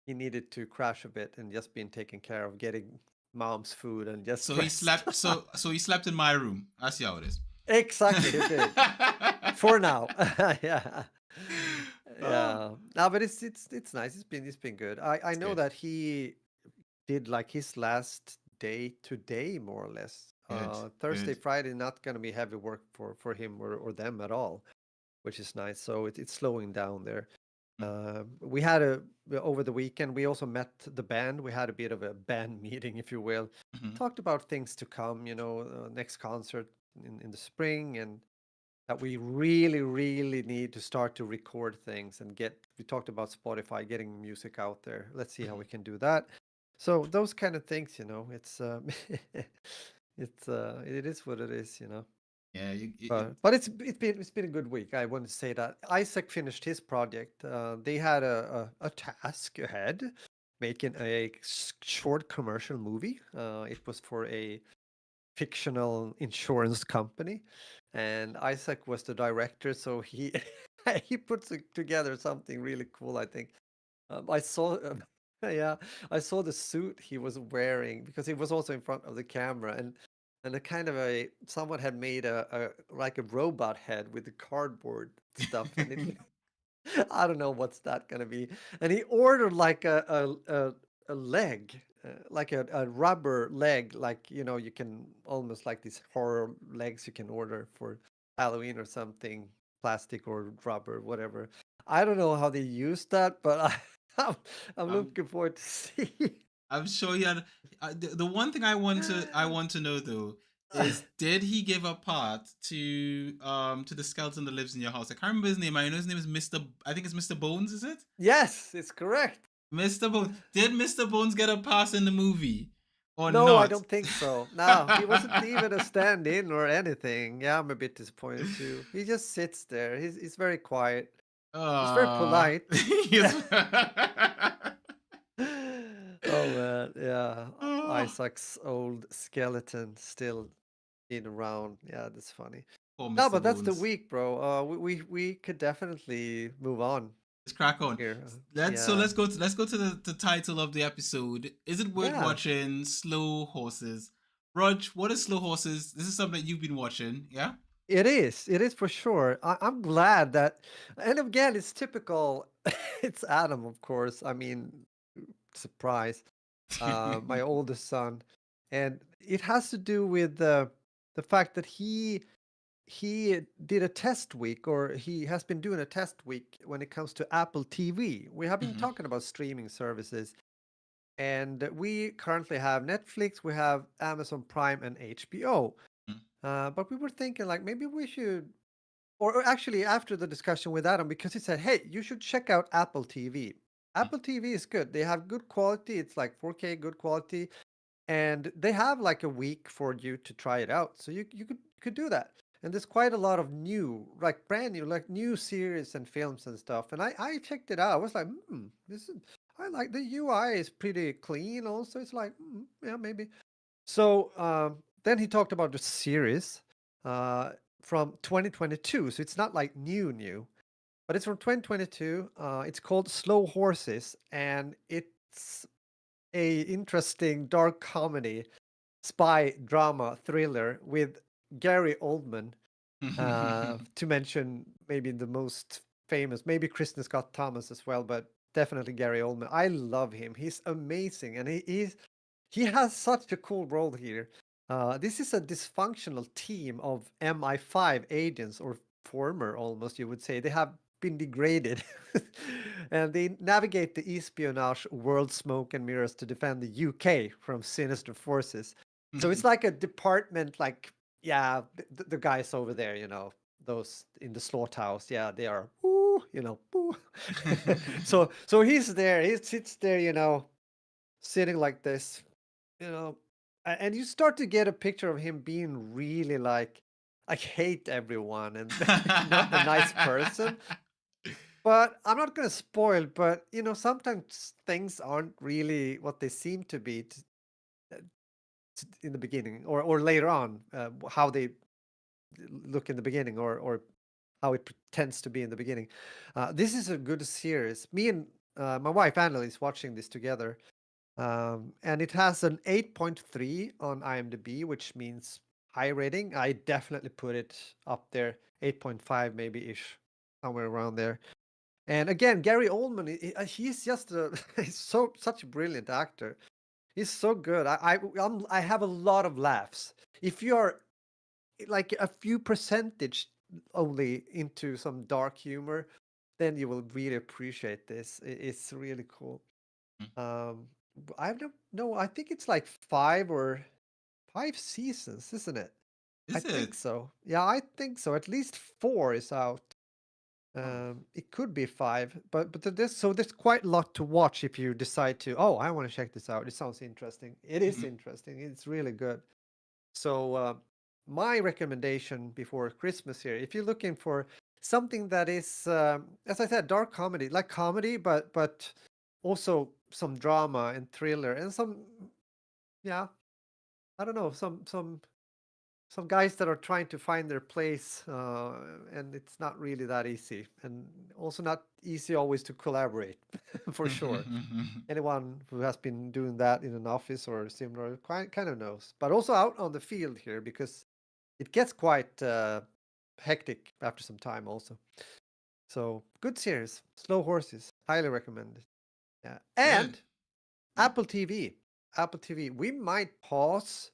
needed to crash a bit and just been taken care of, getting mom's food and just So he rest. slept. So he slept in my room. I see how it is. Exactly, he did. For now. Yeah. Oh, Yeah. No, but it's nice. It's been good. I it's know good. that he did like his last day today, more or less. Good. Thursday, Good. Friday, not gonna be heavy work for him or them at all, which is nice. So it's slowing down there. We had over the weekend. We also met the band. We had a bit of a band meeting, if you will. Mm-hmm. Talked about things to come. Next concert in the spring, and that we really, really need to start to record things and get. We talked about Spotify, getting music out there. Let's see how Mm-hmm. we can do that. So those kind of things, it's it is what it is. Yeah. But it's been a good week. I want to say that Isaac finished his project. They had a task ahead, making a short commercial movie. It was for a fictional insurance company, and Isaac was the director. So he he puts together something really cool. I think I saw. Yeah, I saw the suit he was wearing because he was also in front of the camera, and a kind of a someone had made a like a robot head with the cardboard stuff, and it I don't know what's that gonna be. And he ordered like a leg, like a rubber leg, like you can almost like these horror legs you can order for Halloween or something, plastic or rubber, whatever. I don't know how they use that, but I'm I'm looking forward to see. I'm sure you had. The one thing I want to know though is did he give a part to the skeleton that lives in your house? I can't remember his name. I know his name is Mister. I think it's Mister Bones. Is it Yes, it's correct. Mister Bones? Did Mister Bones get a pass in the movie or No, I not? don't think so. No, he wasn't even a stand-in or anything. Yeah, I'm a bit disappointed too. He just sits there. He's very quiet. He's very polite. Yes. Oh man, yeah. Oh, Isaac's old skeleton still being around. Yeah, that's funny. poor No, Mister but that's the Bones. week, bro. We could definitely move on Let's crack on. here. Let's Yeah, go to the title of the episode. Is it worth yeah. watching Slow Horses? Rog, what is Slow Horses? This is something that you've been watching, yeah? It is. It is for sure. I'm glad that, and again, it's typical. It's Adam, of course. I mean, surprise. My oldest son, and it has to do with the fact that he did a test week, or he has been doing a test week when it comes to Apple TV. We have been Mhm, talking about streaming services, and we currently have Netflix, we have Amazon Prime, and HBO. mhm, But we were thinking like maybe we should, or actually after the discussion with Adam, because he said, "Hey, you should check out Apple TV. Apple TV is good. They have good quality. It's like 4K, good quality, and they have like a week for you to try it out. So you could do that. And there's quite a lot of new, like brand new, like new series and films and stuff. And I checked it out. I was like, this is I like the UI is pretty clean. Also, it's like, yeah, maybe. So then he talked about the series uh, from 2022. So it's not like new, but it's from 2022. It's called Slow Horses, and it's a interesting dark comedy, spy drama thriller with Gary Oldman. mhm. To mention maybe the most famous, maybe Kristen Scott Thomas as well, but definitely Gary Oldman. I love him. He's amazing, and he has such a cool role here. This is a dysfunctional team of MI5 agents, or former almost, you would say. They have been degraded. And they navigate the espionage world smoke and mirrors to defend the UK from sinister forces. So it's like a department, like, yeah, the guys over there, those in the slaughterhouse, yeah, they are, woo, woo. So he's there, he sits there, sitting like this, you know, and you start to get a picture of him being really like, I hate everyone and not a nice person. But I'm not going to spoil, but sometimes things aren't really what they seem to be in the beginning or later on, how they look in the beginning or how it pretends to be in the beginning. This is a good series. Me and my wife Annalise is watching this together. And it has an 8.3 on IMDb, which means high rating. I definitely put it up there, 8.5 maybe ish, somewhere around there. And again, Gary Oldman, he's just he's such a brilliant actor. He's so good. I have a lot of laughs. If you're like a few percentage only into some dark humor, then you will really appreciate this. It's really cool. Um, I don't know. I think it's like five seasons, isn't it? I Is think it? so. Yeah, I think so. At least four is out. Oh. It could be five, but there's quite a lot to watch if you decide to. Oh, I want to check this out. It sounds interesting. It is Mhm. interesting. It's really good. So my recommendation before Christmas here, if you're looking for something that is, as I said, dark comedy, like comedy, but also some drama and thriller and some, yeah, I don't know, some guys that are trying to find their place, and it's not really that easy, and also not easy always to collaborate, for sure. Anyone who has been doing that in an office or similar kind of knows, but also out on the field here because it gets quite hectic after some time also. So good series, Slow Horses, highly recommended. Yeah, Good. and Hmm? Apple TV, Apple TV. We might Which pause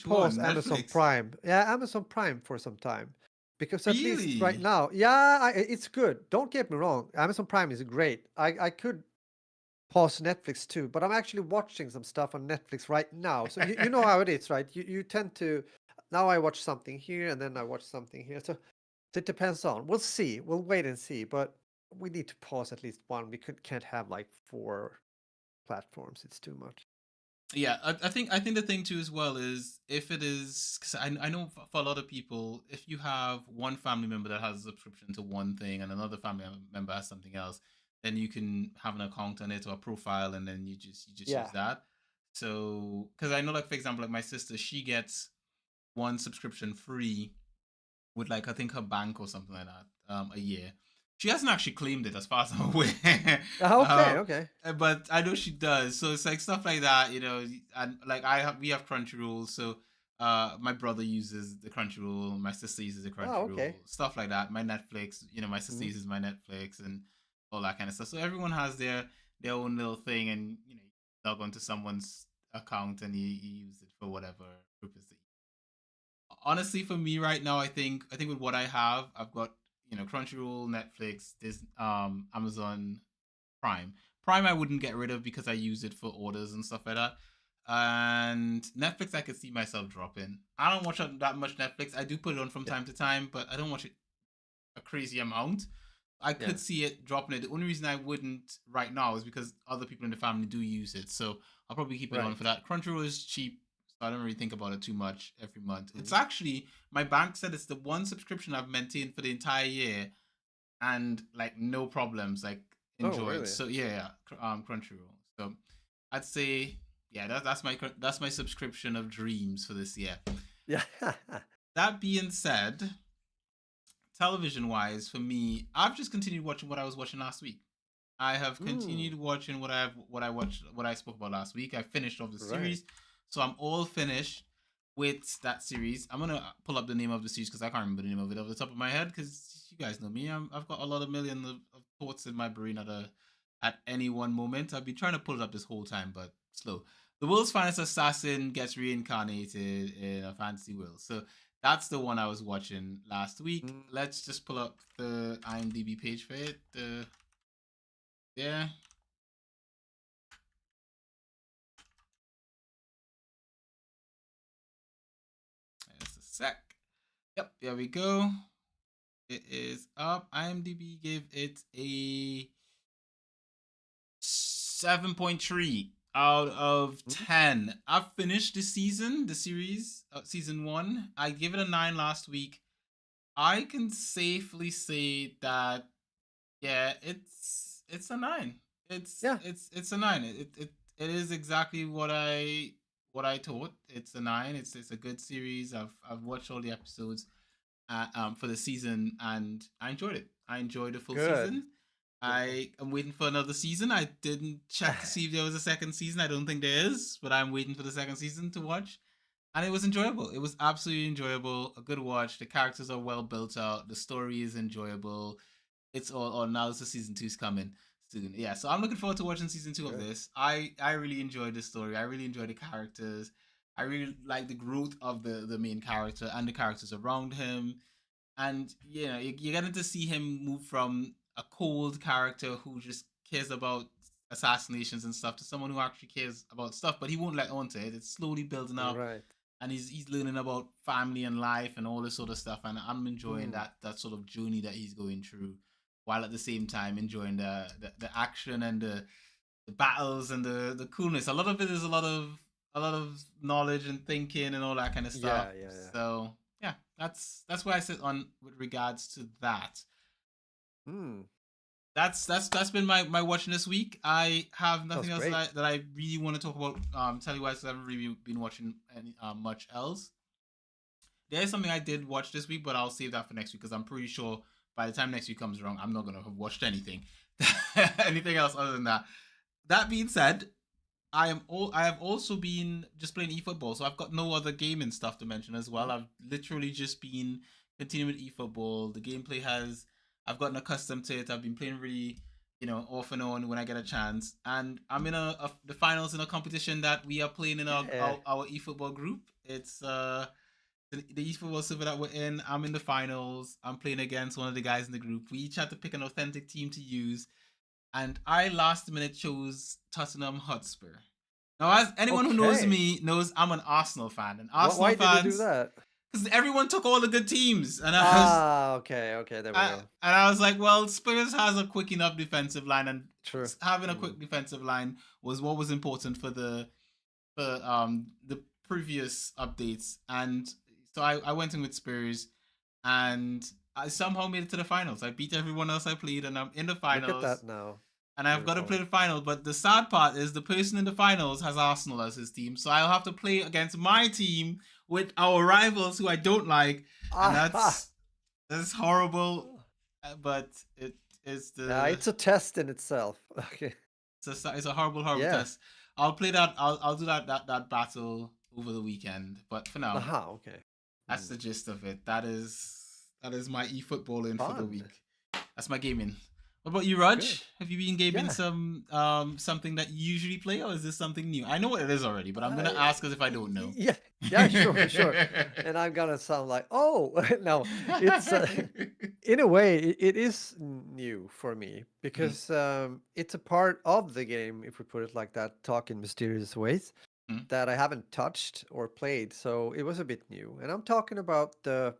one? Amazon Netflix? Prime. Yeah, Amazon Prime for some time. Because at least right Really? now, yeah, it's good. Don't get me wrong. Amazon Prime is great. I could pause Netflix too, but I'm actually watching some stuff on Netflix right now. So you know how it is, right? You tend to, now I watch something here and then I watch something here. So it depends on. We'll see. We'll wait and see. But we need to pause at least one. Can't have like four platforms. It's too much. Yeah, I think the thing too as well is if it is because I know for a lot of people, if you have one family member that has a subscription to one thing and another family member has something else, then you can have an account on it or a profile, and then you just use Yeah. that. So because I know, like for example, like my sister, she gets one subscription free with like I think her bank or something like that a year. She hasn't actually claimed it as far as I'm aware. Okay. Okay. But I know she does. So it's like stuff like that, and like we have Crunchyroll, so my brother uses the Crunchyroll, my sister uses the Oh, okay. Crunchyroll, stuff like that. My Netflix, my sister Mhm. uses my Netflix and all that kind of stuff. So everyone has their own little thing, and you log onto someone's account and you use it for whatever purpose that honestly for me right now I think with what I have I've got Crunchyroll, Netflix, this Amazon Prime I wouldn't get rid of because I use it for orders and stuff like that. And Netflix I could see myself dropping. I don't watch that much Netflix. I do put it on from Yeah. time to time, but I don't watch it a crazy amount. I Yeah. could see it dropping it. The only reason I wouldn't right now is because other people in the family do use it. So I'll probably keep it on for Right. that. Crunchyroll is cheap, so I don't really think about it too much every month. It's Mhm. actually my bank said it's the one subscription I've maintained for the entire year and like no problems, like Oh, enjoyed. really? So yeah, Crunchyroll. So I'd say yeah, that's my subscription of dreams for this year. Yeah. That being said, television wise, for me, I've just continued watching what I was watching last week. I have Mm, continued watching what I spoke about last week. I finished off the right. series, so I'm all finished with that series. I'm gonna pull up the name of the series because I can't remember the name of it off the top of my head. Because you guys know me, I've got a lot of million of thoughts in my brain at any one moment. I've been trying to pull it up this whole time, but slow. The world's finest assassin gets reincarnated in a fantasy world. So That's the one I was watching last week. Mm, Let's just pull up the IMDb page for it. Yeah, just a sec. Yep, there we go. It is up. IMDb gave it a 7.3 out of mm, 10. I've finished the season, the series, season 1. I gave it a 9 last week. I can safely say that yeah, it's a 9. It's yeah, it's it's a 9. It is exactly what I thought. It's a 9. It's a good series. I've watched all the episodes for the season, and I enjoyed it. I enjoyed the full good. season. Cool. I am waiting for another season. I didn't check to see if there was a second season. I don't think there is, but I'm waiting for the second season to watch. And it was enjoyable. It was absolutely enjoyable. A good watch. The characters are well built out. The story is enjoyable. It's all on now. The season two's coming soon. Yeah, so I'm looking forward to watching season two of Good. this. I really enjoyed the story. I really enjoyed the characters. I really like the growth of the main character and the characters around him. And you're getting to see him move from a cold character who just cares about assassinations and stuff to someone who actually cares about stuff, but he won't let on to it. It's slowly building up, Right. and he's learning about family and life and all this sort of stuff. And I'm enjoying Mm, that sort of journey that he's going through, while at the same time enjoying the action and the battles and the coolness. A lot of it is a lot of knowledge and thinking and all that kind of stuff. yeah, yeah, yeah. So yeah, that's where I sit on with regards to that. Mm, That's been my watching this week. I have nothing sounds else great. that I really want to talk about. Tell you why, I haven't really been watching any much else. There is something I did watch this week, but I'll save that for next week because I'm pretty sure by the time next week comes around, I'm not gonna have watched anything, anything else other than that. That being said, I have also been just playing eFootball, so I've got no other gaming stuff to mention as well. Mm, I've literally just been continuing with eFootball. The gameplay has I've gotten accustomed to it. I've been playing really, off and on when I get a chance. And I'm in the finals in a competition that we are playing in our yeah. our, our eFootball group. It's the eFootball server that we're in. I'm in the finals. I'm playing against one of the guys in the group. We each had to pick an authentic team to use, and I last minute chose Tottenham Hotspur. Now, as anyone who knows Okay. me knows, I'm an Arsenal fan, and What? Arsenal Why did you do fans, that? because everyone took all the good teams, and I was, Ah, okay, okay. There we I, go. and I was like, well, Spurs has a quick enough defensive line, and True. having a Mm, quick defensive line was what was important for the previous updates, and so I went in with Spurs, and I somehow made it to the finals. I beat everyone else I played, and I'm in the look at finals. that now. And I've got to play Beautiful. the final. But the sad part is the person in the finals has Arsenal as his team, so I'll have to play against my team with our rivals who I don't like, and Ah, that's horrible. But it is yeah, the it's a test in itself. Okay. it's a horrible Yeah. test. I'll play that. I'll do that battle over the weekend. But for now, Aha, okay. that's Mm, the gist of it. That is my eFootballing for the fun. week. That's my gaming. What about you, Good. Raj? Have you been gaming Yeah. something that you usually play, or is this something new? I know what it is already, but I'm gonna I, ask as if I don't know. yeah. Yeah, sure, sure. And I'm gonna sound like, oh, no, it's in a way, it is new for me Mhm, because it's a part of the game, if we put it like that, talk in mysterious ways mhm, that I haven't touched or played. So it was a bit new. And I'm talking about the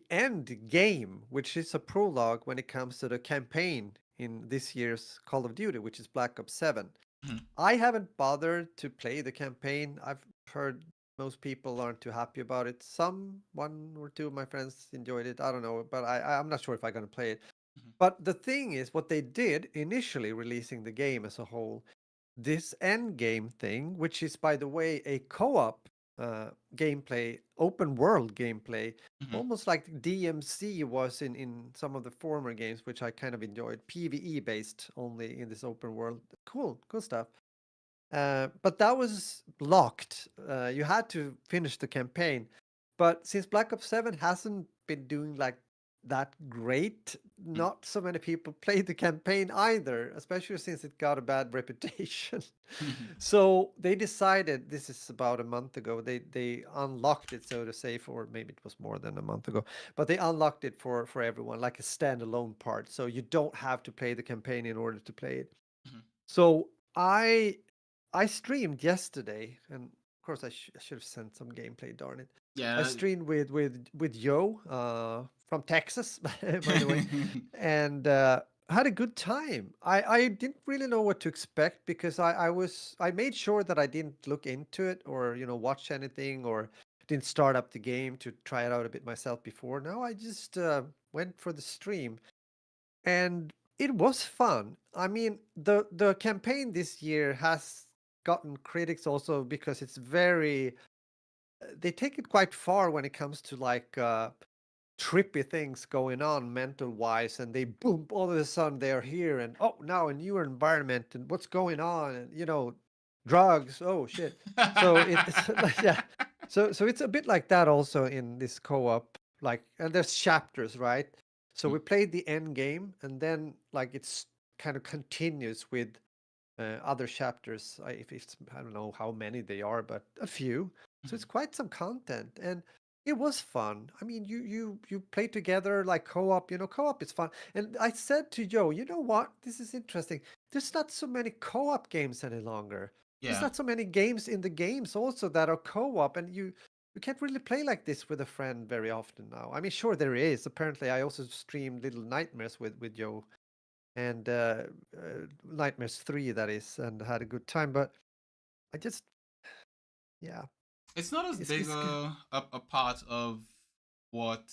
end game, which is a prologue when it comes to the campaign in this year's Call of Duty, which is Black Ops 7. mhm, I haven't bothered to play the campaign. I've heard most people aren't too happy about it. Some, one or two of my friends enjoyed it. I don't know, but I'm not sure if I'm going to play it. mhm, But the thing is, what they did initially releasing the game as a whole, this end game thing, which is, by the way, a co op gameplay, open world gameplay, mhm, almost like DMC was in some of the former games, which I kind of enjoyed, PvE based only in this open world. Cool, cool stuff. But that was locked. You had to finish the campaign. But since Black Ops 7 hasn't been doing like that great. Not so many people played the campaign either, especially since it got a bad reputation. So they decided, this is about a month ago, they unlocked it, so to say, for maybe it was more than a month ago, but they unlocked it for everyone, like a standalone part. So you don't have to play the campaign in order to play it. So I streamed yesterday, and of course I should have sent some gameplay. Darn it! I Yeah. streamed with Yo from Texas, by the way, and had a good time. I didn't really know what to expect because I made sure that I didn't look into it or watch anything or didn't start up the game to try it out a bit myself before. No, I just went for the stream and it was fun. I mean, the campaign this year has gotten critics also because it's very they take it quite far when it comes to like trippy things going on mental wise, and they boom, all of a sudden they're here, and oh, now a newer environment, and what's going on, and drugs, oh shit. So it's like, yeah, so it's a bit like that also in this co-op, like, and there's chapters, right? So we played the end game, and then like it's kind of continues with other chapters. If it's, I don't know how many they are, but a few. So it's quite some content, and it was fun. I mean, you play together like co-op. Co-op is fun. And I said to Joe, you know what? This is interesting. There's not so many co-op games any longer. There's Yeah. not so many games in the games also that are co-op, and you can't really play like this with a friend very often now. I mean, sure there is. Apparently, I also streamed Little Nightmares with Joe and Nightmares 3, that is, and had a good time. But I just, yeah, It's not as big it's a part of what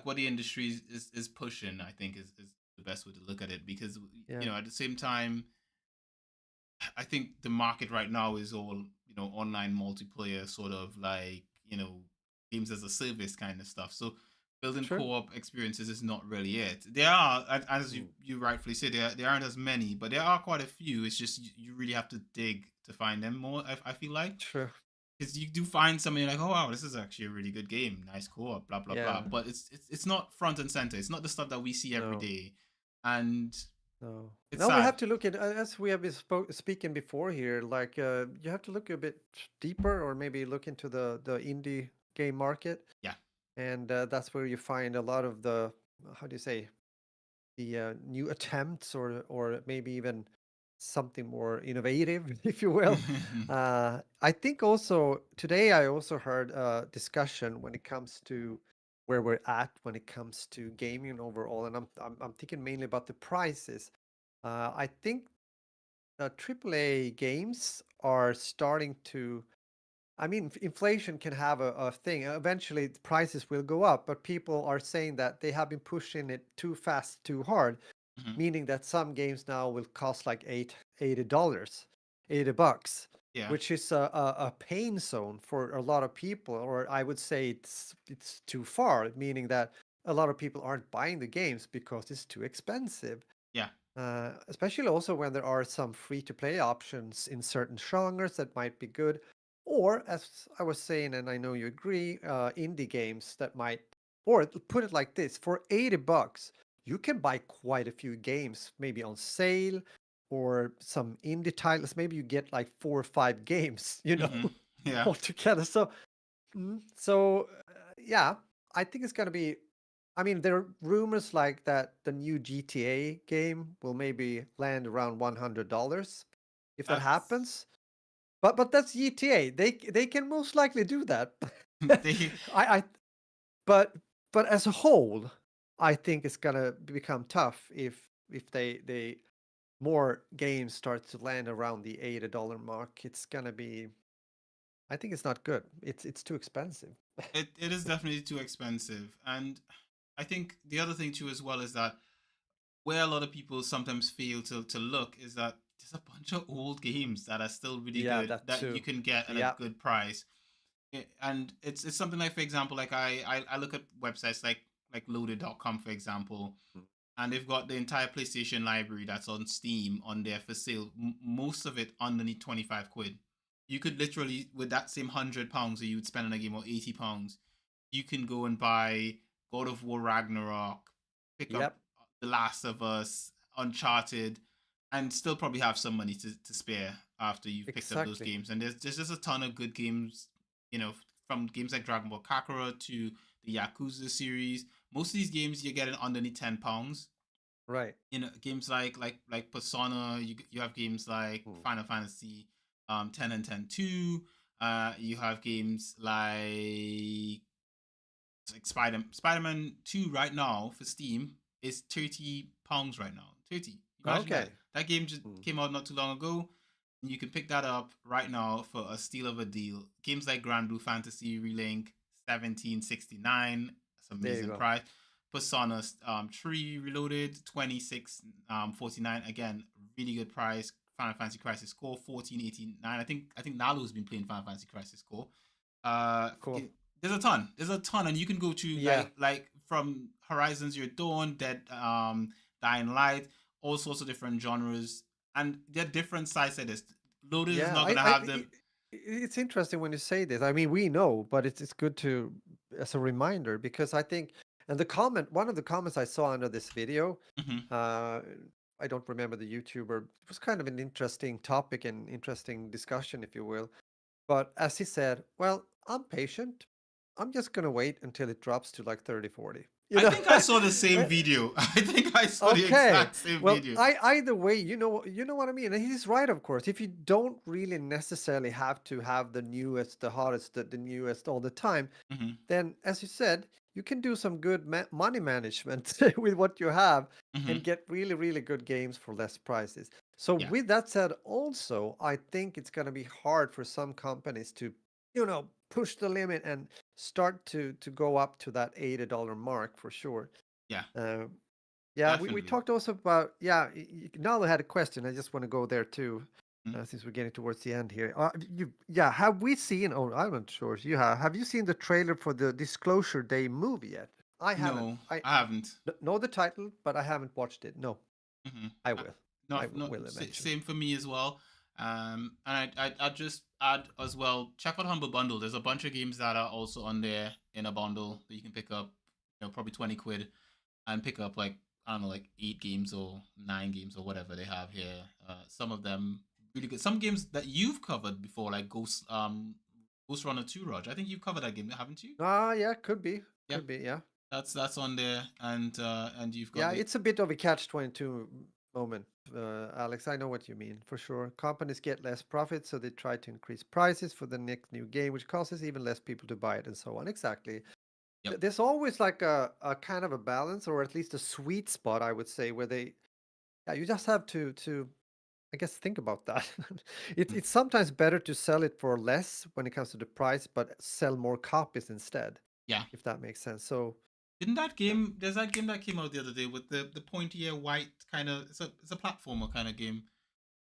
what the industry is pushing. I think is the best way to look at it, because yeah, at the same time, I think the market right now is all online multiplayer, sort of games as a service kind of stuff. So building sure. co-op experiences is not really it. There are, as Mm, you rightfully said, there aren't as many, but there are quite a few. It's just you really have to dig to find them more. I feel like, sure. because you do find something like, oh wow, this is actually a really good game, nice co-op, blah blah blah. Yeah, But it's not front and center. It's not the stuff that we see every no, day, and no. it's Now we sad. have to look at, as we have been speaking before here, like you have to look a bit deeper, or maybe look into the indie game market, Yeah. and that's where you find a lot of the, how do you say, the new attempts, or maybe even something more innovative, if you will. I think also today I also heard a discussion when it comes to where we're at when it comes to gaming overall, and I'm thinking mainly about the prices. I think AAA games are starting to. I mean, inflation can have a thing. Eventually, the prices will go up, but people are saying that they have been pushing it too fast, too hard, Mhm. meaning that some games now will cost like $80, $80, Yeah. which is a pain zone for a lot of people, or I would say it's too far, meaning that a lot of people aren't buying the games because it's too expensive. Yeah. Especially also when there are some free to play options in certain genres that might be good. Or, as I was saying, and I know you agree, indie games that might, or put it like this, for $80, you can buy quite a few games, maybe on sale, or some indie titles. Maybe you get like 4 or 5 games, Yeah. altogether. So, yeah, I think it's gonna be. I mean, there are rumors like that the new GTA game will maybe land around $100 if that That's happens. But that's GTA. They can most likely do that. they I but but as a whole, I think it's gonna become tough if they more games start to land around the $80 mark. It's gonna be. I think it's not good. It's too expensive. it is definitely too expensive. And I think the other thing too as well is that where a lot of people sometimes fail to look is that there's a bunch of old games that are still really Yeah, good that that you too. can get at a Yeah. good price. And it's something like, for example, like I look at websites like loaded.com, for example, Mm. and they've got the entire PlayStation library that's on Steam on there for sale. Most of it underneath 25 quid. You could literally, with that same £100 that you would spend on a game, or £80, you can go and buy God of War Ragnarok, pick up Yep, The Last of Us, Uncharted, and still probably have some money to spare after you've picked up those exactly. games. And there's just a ton of good games, you know, from games like Dragon Ball Kakarot to the Yakuza series. Most of these games you're getting underneath £10. Right. You know, games like Persona. You have games like Mm. Final Fantasy 10 and 10 2. You have games like Spider-Man 2 right now for Steam is £30 right now. 30. Imagine that. Okay. That game just Mm. came out not too long ago. And you can pick that up right now for a steal of a deal. Games like Grand Blue Fantasy Relink 1769. That's There you amazing go. price. Persona 3 Reloaded 26.49. Again, really good price. Final Fantasy Crisis Core 14.89. I think Nalu's been playing Final Fantasy Crisis Core. Cool. There's a ton. There's a ton, and you can go to Yeah. like from Horizon Zero Dawn, Dead, Dying Light, all sorts of different genres, and they're different size edits. Loaded is Yeah. not gonna have them. It's interesting when you say this. I mean, we know, but it's good to as a reminder because I think, and one of the comments I saw under this video, Hmm. uh, I don't remember the YouTuber. It was kind of an interesting topic and interesting discussion, if you will. But as he said, well, I'm patient. I'm just gonna wait until it drops to like 30, 40. You I know? think I saw the same video. I think I saw the Okay. exact same Well, video. I either way, you know what I mean. And he's right, of course. If you don't really necessarily have to have the newest, the hottest, the newest all the time, Hmm. then as you said, you can do some good money management with what you have Hmm. and get really, really good games for less prices. So Yeah, with that said, also, I think it's going to be hard for some companies to, push the limit and start to go up to that $80 mark for sure. yeah, Uh, yeah, we definitely. talked also about, yeah, Nalo had a question. I just want to go there too, Mhm. since we're getting towards the end here. Yeah, have we seen, oh, I'm not sure if you have you seen the trailer for the Disclosure Day movie yet? I haven't. No, I haven't. Know the title, but I haven't watched it. No, Hmm. I will. I Not will eventually. same for me as well. And I'd just add as well. Check out Humble Bundle. There's a bunch of games that are also on there in a bundle that you can pick up. Probably 20 quid, and pick up like I don't know, like 8 games or 9 games or whatever they have here. Some of them really good. Some games that you've covered before, like Ghost Runner 2, Roger. I think you've covered that game, haven't you? Ah, yeah, Yeah, could be, yeah. that's on there, and you've got Yeah, the it's a bit of a catch-22 moment, Alex. I know what you mean, for sure. Companies get less profit, so they try to increase prices for the next new game, which causes even less people to buy it, and so on. Exactly. yep. There's always like a kind of a balance, or at least a sweet spot, I would say, where yeah, you just have to, I guess, think about that. It's sometimes better to sell it for less when it comes to the price, but sell more copies instead, Yeah. if that makes sense. So, Didn't that yeah. game? There's that game that came out the other day with the pointier white kind of. It's a platformer kind of game.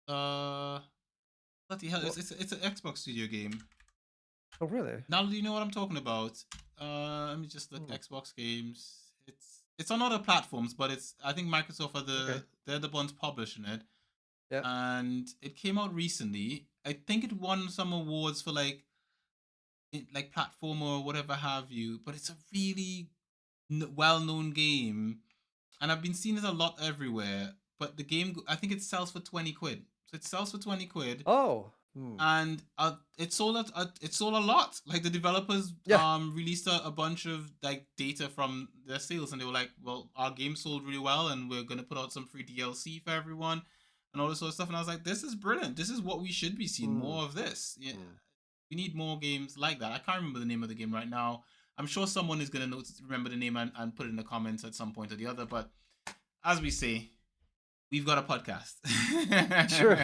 Uh, what the hell? Well, It's an Xbox Studio game. oh, really? Now do you know what I'm talking about? Let me just look Hmm. Xbox games. It's on other platforms, but it's I think Microsoft are Okay. they're the ones publishing it, Yeah. and it came out recently. I think it won some awards for like platform or whatever have you. But it's a really well-known game, and I've been seeing it a lot everywhere. But the game, I think it sells for 20 quid. So it sells for 20 quid, Oh. Hmm. and it sold a lot. Like the developers Yeah. released a bunch of like data from their sales, and they were like, well, our game sold really well, and we're gonna put out some free DLC for everyone and all this sort of stuff. And I was like, this is brilliant. This is what we should be seeing Hmm. more of. This, yeah, Hmm. we need more games like that. I can't remember the name of the game right now. I'm sure someone is gonna remember the name and put it in the comments at some point or the other. But as we say, we've got a podcast. True.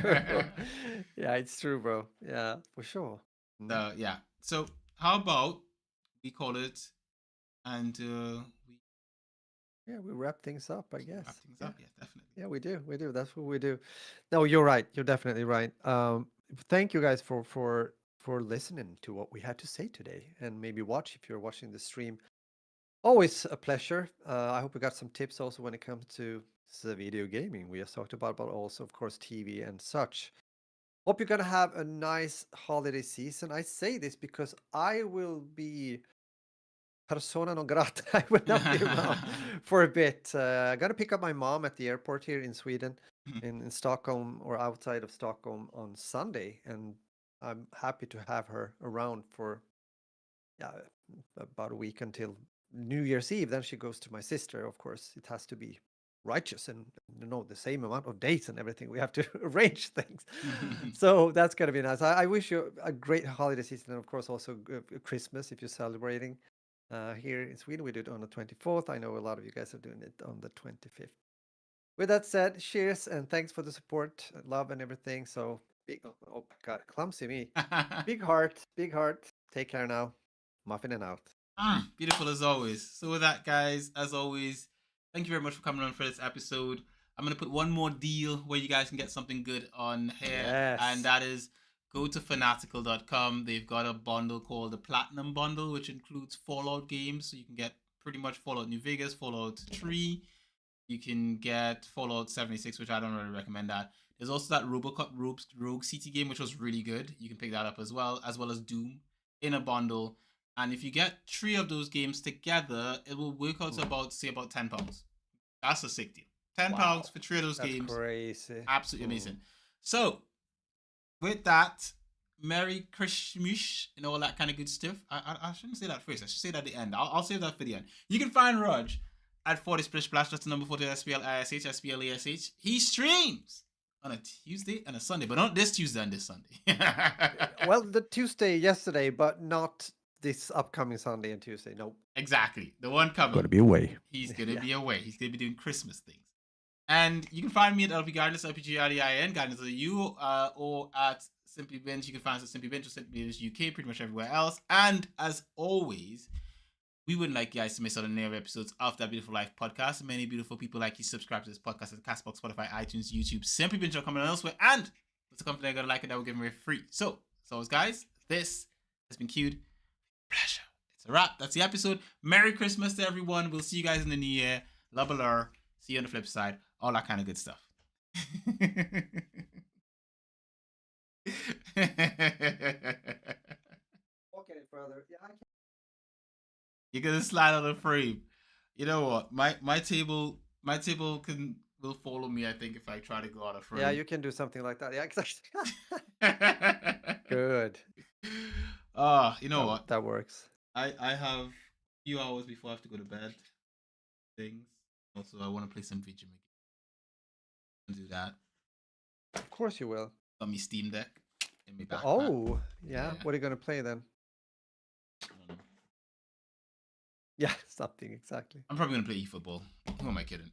Yeah, it's true, bro. Yeah, for sure. Hmm. So yeah. So how about we call it, and Yeah, we wrap things up, I we wrap guess. things Yeah. up? Yeah, definitely. Yeah, we do. We do. That's what we do. No, you're right. You're definitely right. Thank you guys for listening to what we had to say today, and maybe watch if you're watching the stream. Always a pleasure. I hope we got some tips also when it comes to the video gaming we just talked about, but also of course TV and such. Hope you're gonna have a nice holiday season. I say this because I will be persona non grata. I will not be around for a bit. I got to pick up my mom at the airport here in Sweden, in Stockholm or outside of Stockholm on Sunday, and I'm happy to have her around for about a week until New Year's Eve. Then she goes to my sister. Of course, it has to be righteous and the same amount of dates and everything. We have to arrange things. So that's gonna be nice. I wish you a great holiday season, and of course also Christmas if you're celebrating. Here in Sweden, we do it on the 24th. I know a lot of you guys are doing it on the 25th. With that said, cheers and thanks for the support, love, and everything. So big, oh God, clumsy me. Big heart, big heart. Take care now. Muffin and out. Beautiful as always. So with that, guys, as always, thank you very much for coming on for this episode. I'm gonna put one more deal where you guys can get something good on here, and that is go to fanatical.com. They've got a bundle called the Platinum Bundle, which includes Fallout games, so you can get pretty much Fallout New Vegas, Fallout 3. You can get Fallout 76, which I don't really recommend that. There's also that RoboCop Rogue City game, which was really good. You can pick that up as well as Doom in a bundle. And if you get 3 of those games together, it will work out to about £10. That's a sick deal. £10 for 3 of those games. Crazy. Absolutely amazing. So, with that, Merry Christmas and all that kind of good stuff. I shouldn't say that first. I should say that at the end. I'll save that for the end. You can find Raj at 40 Splish Splash. That's the number 40 SPLISH, SPLESH. He streams on a Tuesday and a Sunday, but not this Tuesday and this Sunday. Well, the Tuesday yesterday, but not this upcoming Sunday and Tuesday. No. Exactly. The one coming. Gonna be away. He's gonna be away. He's gonna be doing Christmas things. And you can find me at LPGardens, LPGRDIN, Guidance of the U, or at Simply Binge. You can find us at Simply Binge or Simply Binge UK, pretty much everywhere else. And as always, we wouldn't like you guys to miss out on any episodes of That Beautiful Life podcast. Many beautiful people like you subscribe to this podcast at Castbox, Spotify, iTunes, YouTube, Simply Binge.com, and elsewhere. And it's a company they're gonna like it that we're giving away free. So, as always, guys, this has been Cued. Pleasure. It's a wrap. That's the episode. Merry Christmas to everyone. We'll see you guys in the new year. Love alert. See you on the flip side. All that kind of good stuff. Okay, brother. Yeah, I can. You're gonna slide on the frame. You know what? My table will follow me. I think if I try to go out of frame. Yeah, you can do something like that. Yeah, exactly. Good. You know what? That works. I have a few hours before I have to go to bed. Things. Also, I want to play some video game. Do that. Of course you will. Got me Steam Deck in my backpack. Oh, yeah. What are you gonna play then? Yeah, something exactly. I'm probably gonna play eFootball. Who am I kidding?